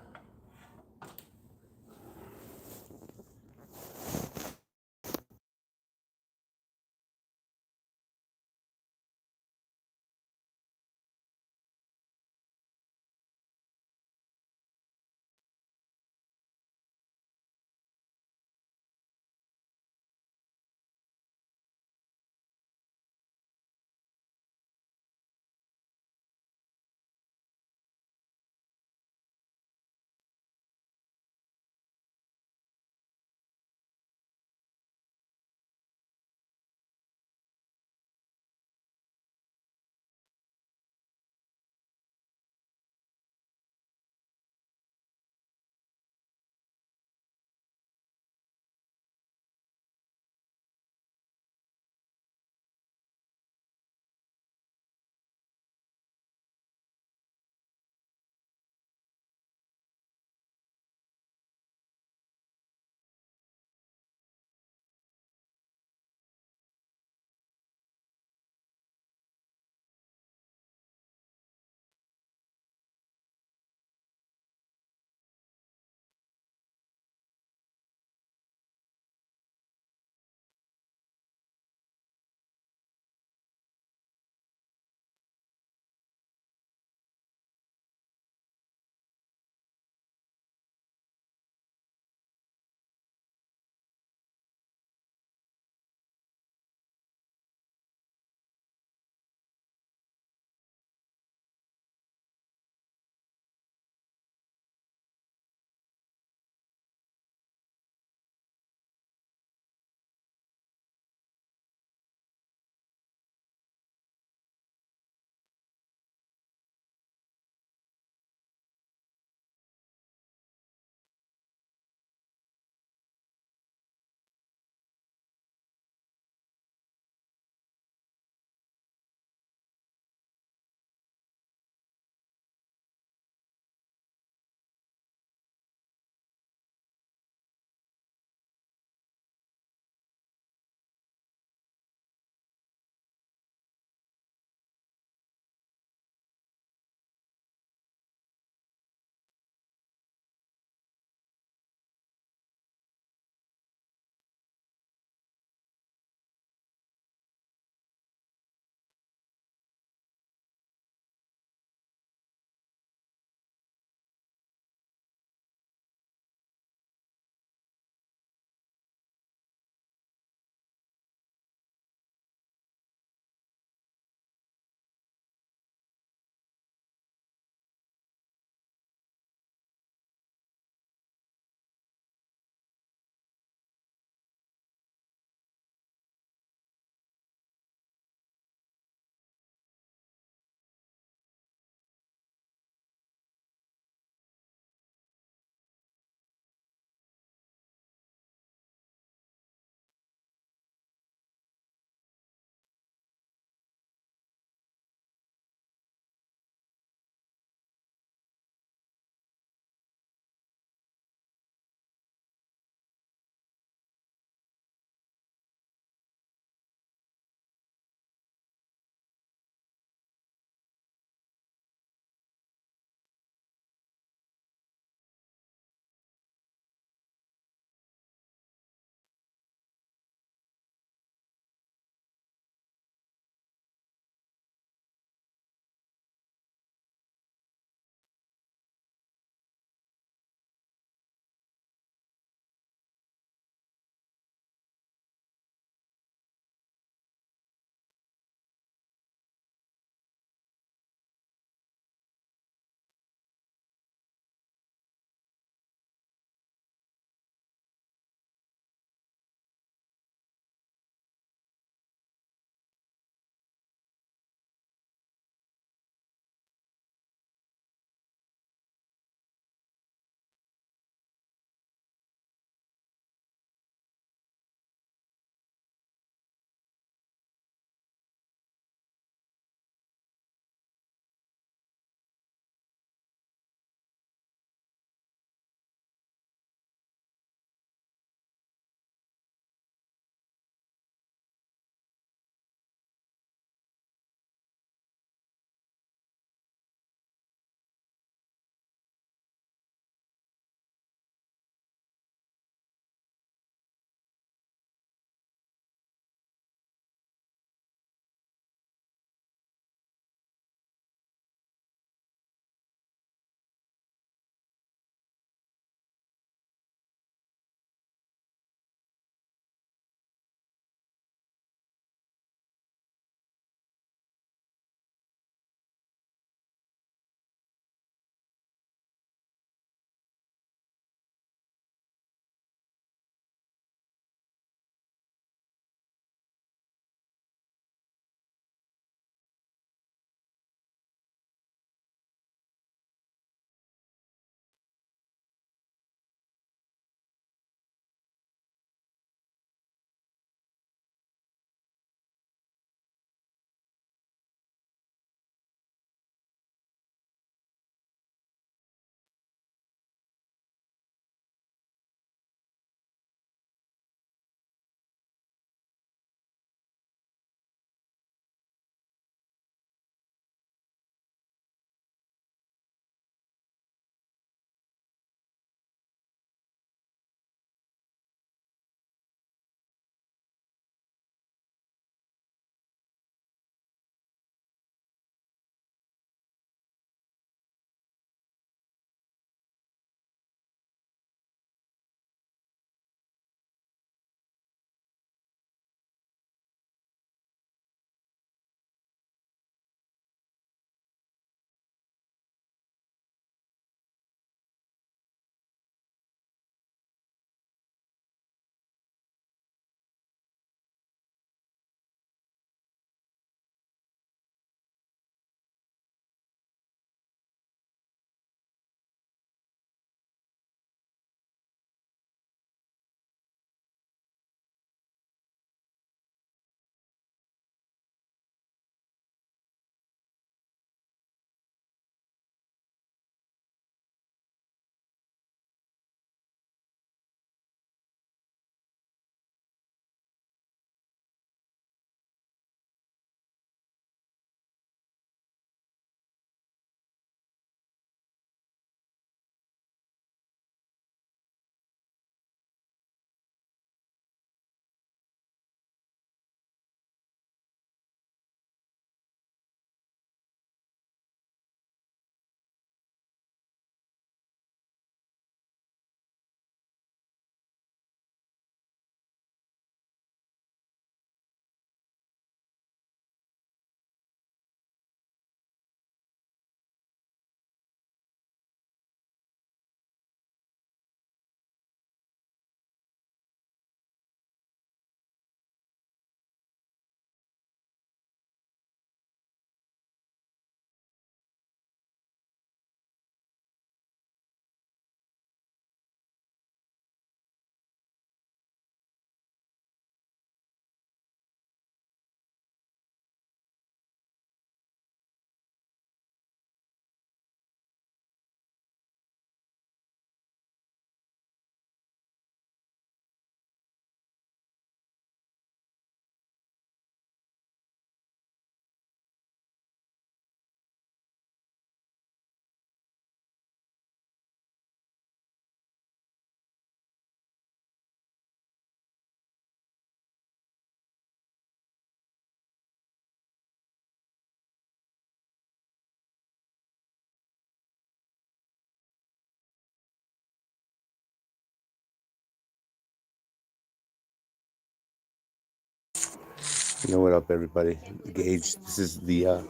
You know what up, everybody? Gage, this is the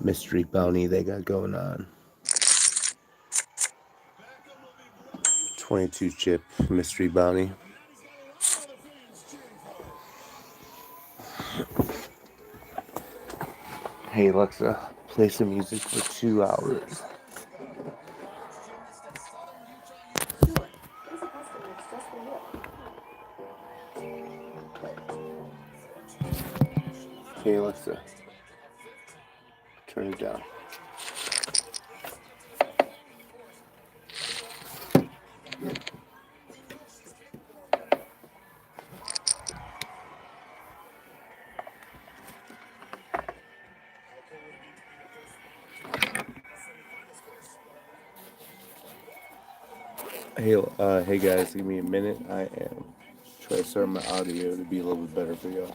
mystery bounty they got going on. 22 chip mystery bounty. Hey Alexa, play some music for 2 hours. Hey Alexa, turn it down. Hey guys, give me a minute. I am trying to start my audio to be a little bit better for y'all.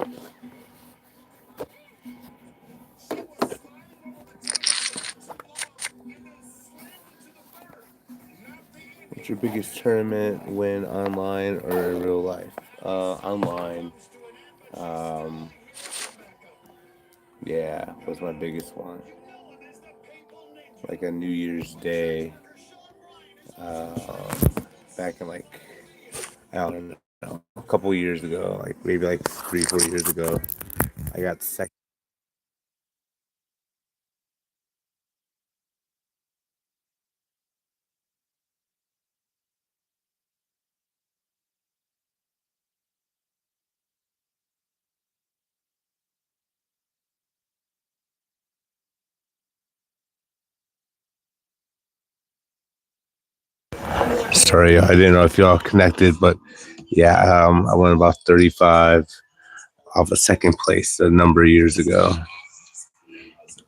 What's your biggest tournament win online or in real life? Online. Yeah, was my biggest one. Like a New Year's Day. Back in like, I don't know, a couple years ago, like maybe like 3-4 years ago, I got second. Sorry, I didn't know if y'all connected, but yeah, I won about 35 off a second place a number of years ago.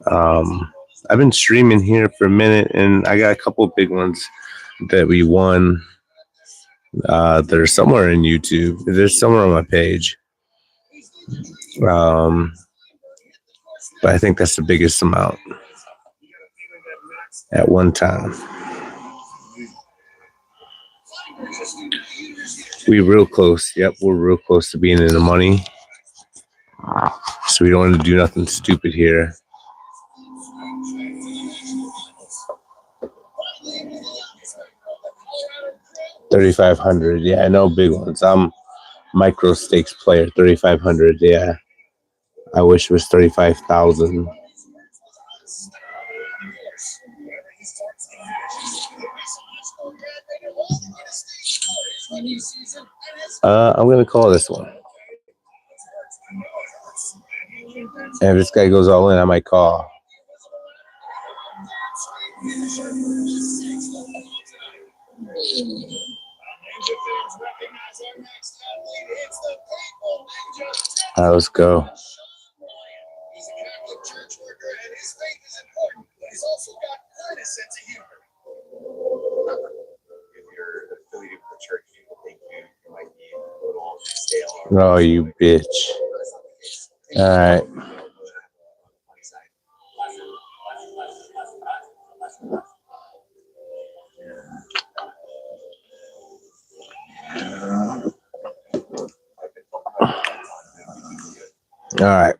I've been streaming here for a minute, and I got a couple of big ones that we won. They're somewhere in YouTube. They're somewhere on my page. But I think that's the biggest amount at one time. We're real close. Yep, we're real close to being in the money. So we don't want to do nothing stupid here. $3,500. Yeah, I know big ones. I'm micro stakes player. 3,500. Yeah, I wish it was 35,000. I'm gonna call this one. And if this guy goes all in, I might call. All right, let's go. Oh, you bitch. All right. All right.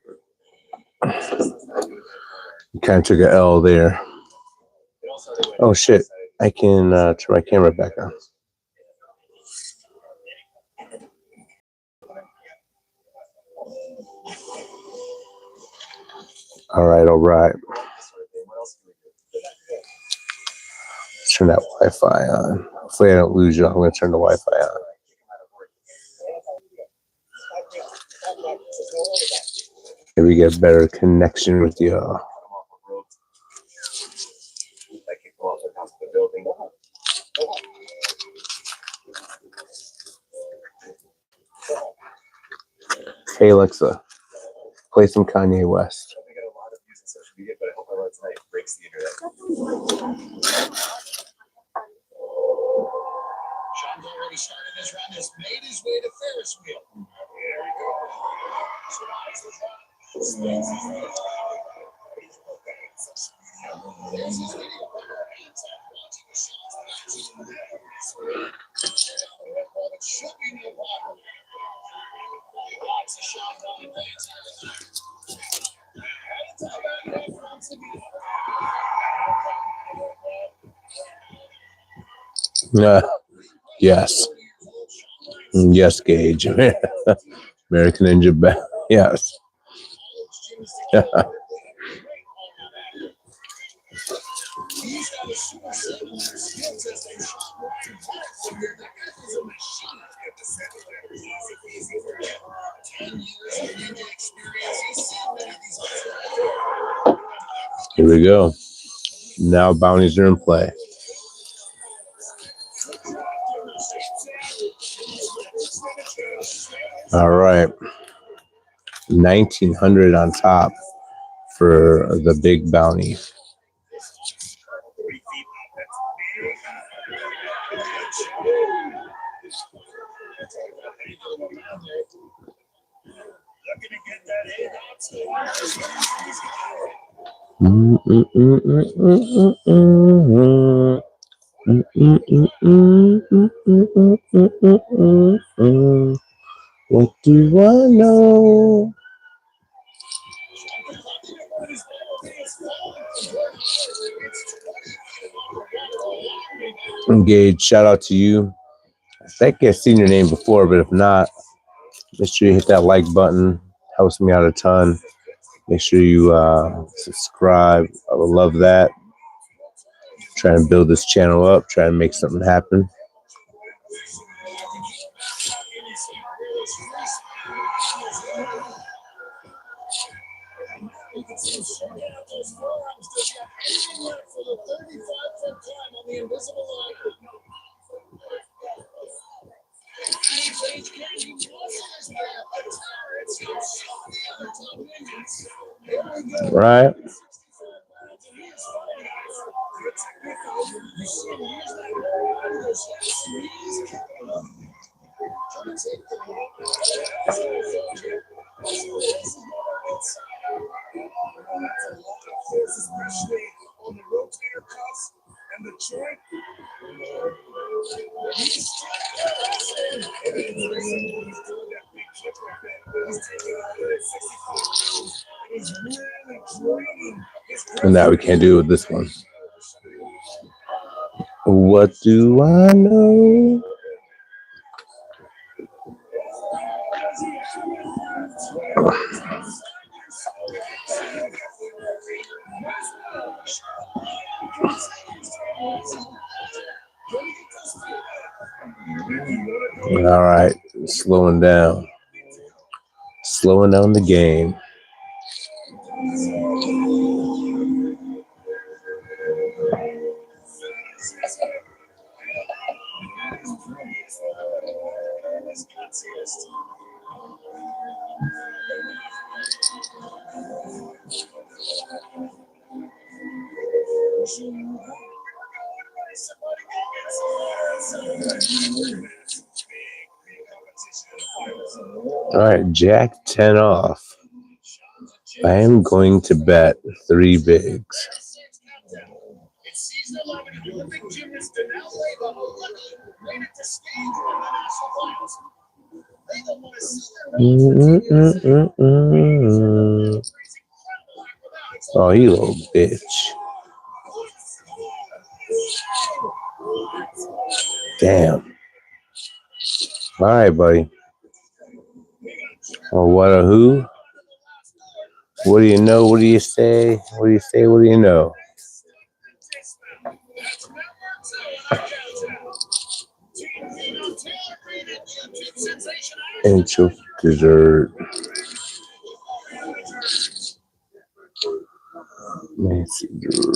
Kind of took an L there. Oh, shit. I can turn my camera back on. All right, all right. Let's turn that Wi-Fi on. Hopefully I don't lose you. I'm going to turn the Wi-Fi on. Maybe we get better connection with you. Hey, Alexa, play some Kanye West. Sean's already started his run, has made his way to Ferris wheel. There we go. Survives the run. There's his video. Chucking the water. Lots of Sean going there. Yes. Yes, Gage. American Ninja Bat. Yes. Here we go. Now bounties are in play. All right. 1900 on top for the big bounty. What do I know? Gage, shout out to you. I think I've seen your name before, but if not, make sure you hit that like button. Helps me out a ton. Make sure you subscribe. I would love that. Trying to build this channel up, trying to make something happen. Right. And now we can't do it with this one. What do I know? All right, slowing down the game. All right, Jack 10 off. I am going to bet 3 bigs. Oh, you little bitch. Damn. All right, buddy. Oh, what a who? What do you know? What do you say? What do you say? What do you know? Angel dessert. Nancy Drew.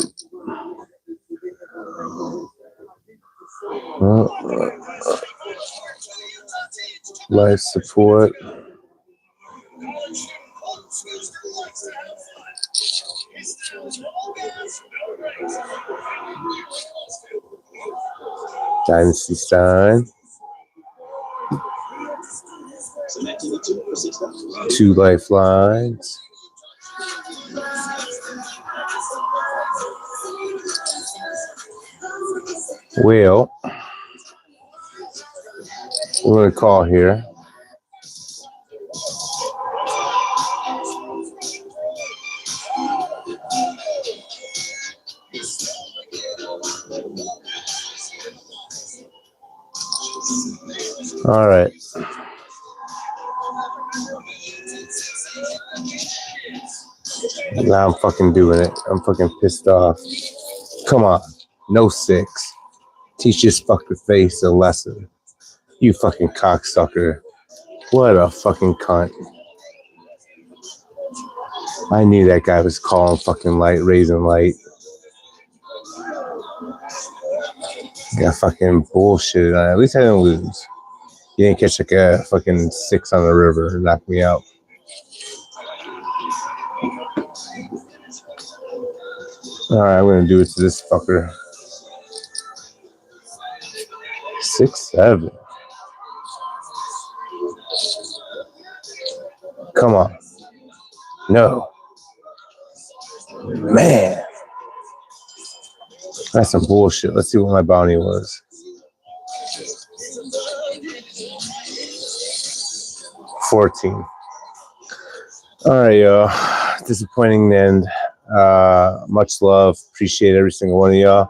Life support. Dynasty Stein. 2 lifelines. Well, we're going to call here. All right. Now I'm fucking doing it. I'm fucking pissed off. Come on. No 6. Teach this fucking face a lesson. You fucking cocksucker. What a fucking cunt. I knew that guy was calling fucking light, raising light. Got fucking bullshit. At least I didn't lose. You didn't catch like a fucking 6 on the river and knock me out. Alright, I'm gonna do it to this fucker. 6-7. Come on. No. Man. That's some bullshit. Let's see what my bounty was. 14. Alright, y'all. Disappointing end. Much love. Appreciate every single one of y'all.